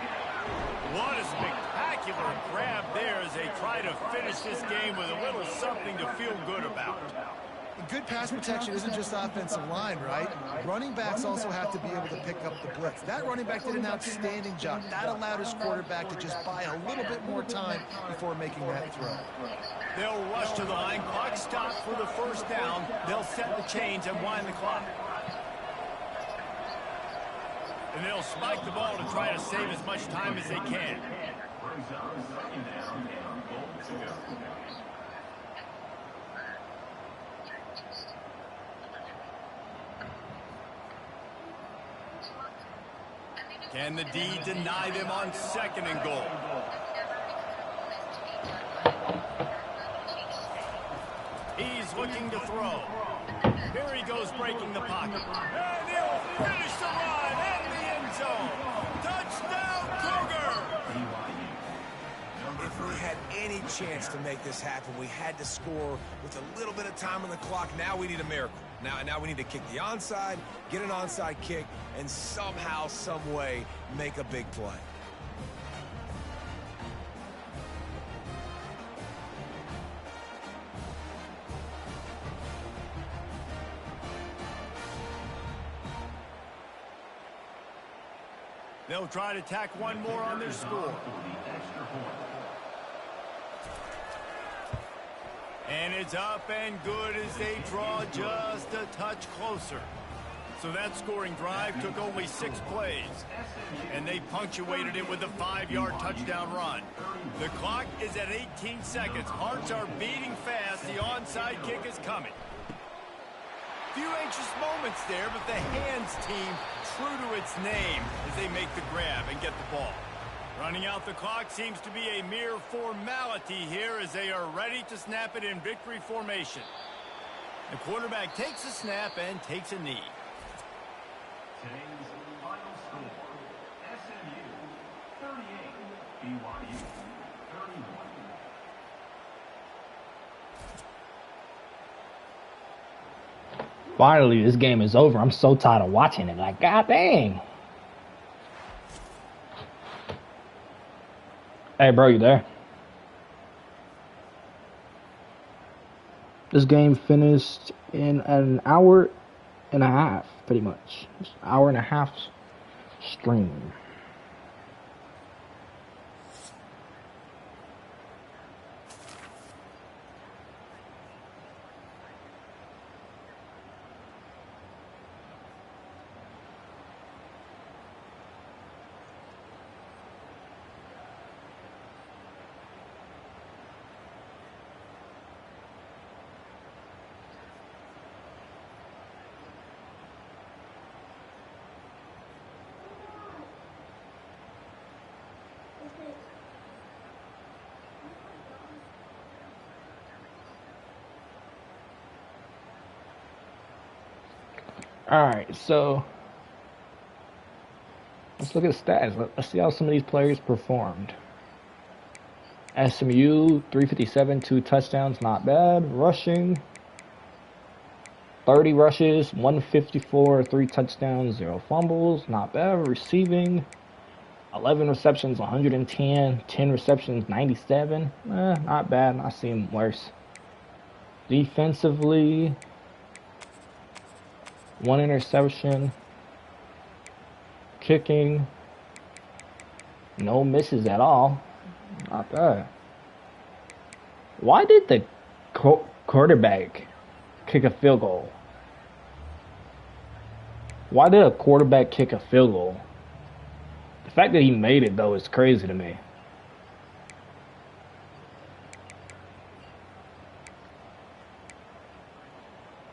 What a spectacular grab there as they try to finish this game with a little something to feel good about. Good pass protection isn't just offensive line, right? Running backs also have to be able to pick up the blitz. That running back did an outstanding job. That allowed his quarterback to just buy a little bit more time before making that throw. They'll rush to the line. Clock stops for the first down. They'll set the chains and wind the clock. And they'll spike the ball to try to save as much time as they can. Brings up second down and goal to go. Can the D deny them on second and goal? He's looking to throw. Here he goes breaking the pocket. And he'll finish the run in the end zone. Touchdown, Cougar! If we had any chance to make this happen, we had to score with a little bit of time on the clock. Now we need a miracle. Now we need to kick the onside, get an onside kick, and somehow, some way, make a big play. They'll try to tack one more on their score. And it's up and good as they draw just a touch closer. So that scoring drive took only 6 plays. And they punctuated it with a 5-yard touchdown run. The clock is at 18 seconds. Hearts are beating fast. The onside kick is coming. Few anxious moments there, but the hands team true to its name as they make the grab and get the ball. Running out the clock seems to be a mere formality here as they are ready to snap it in victory formation. The quarterback takes a snap and takes a knee. Today's final score, SMU 38, BYU 31. Finally, this game is over. I'm so tired of watching it. Like, god dang. Hey, bro, you there? This game finished in an hour and a half, pretty much. It's an hour and a half stream. Alright, so let's look at the stats. Let's see how some of these players performed. SMU, 357, 2 touchdowns, not bad. Rushing, 30 rushes, 154, 3 touchdowns, 0 fumbles, not bad. Receiving, 11 receptions, 110, 10 receptions, 97. Not bad. I've seen worse. Defensively, 1 interception. Kicking, no misses at all. Not bad. Why did the quarterback kick a field goal? Why did a quarterback kick a field goal? The fact that he made it, though, is crazy to me.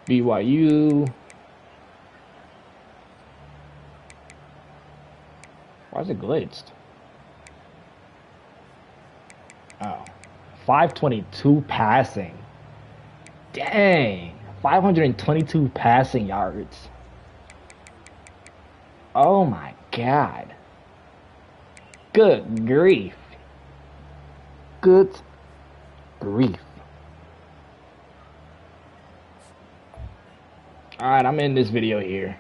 BYU. Why is it glitched? Oh. 522 passing. Dang. 522 passing yards. Oh my God. Good grief. Good grief. Alright, I'm in this video here.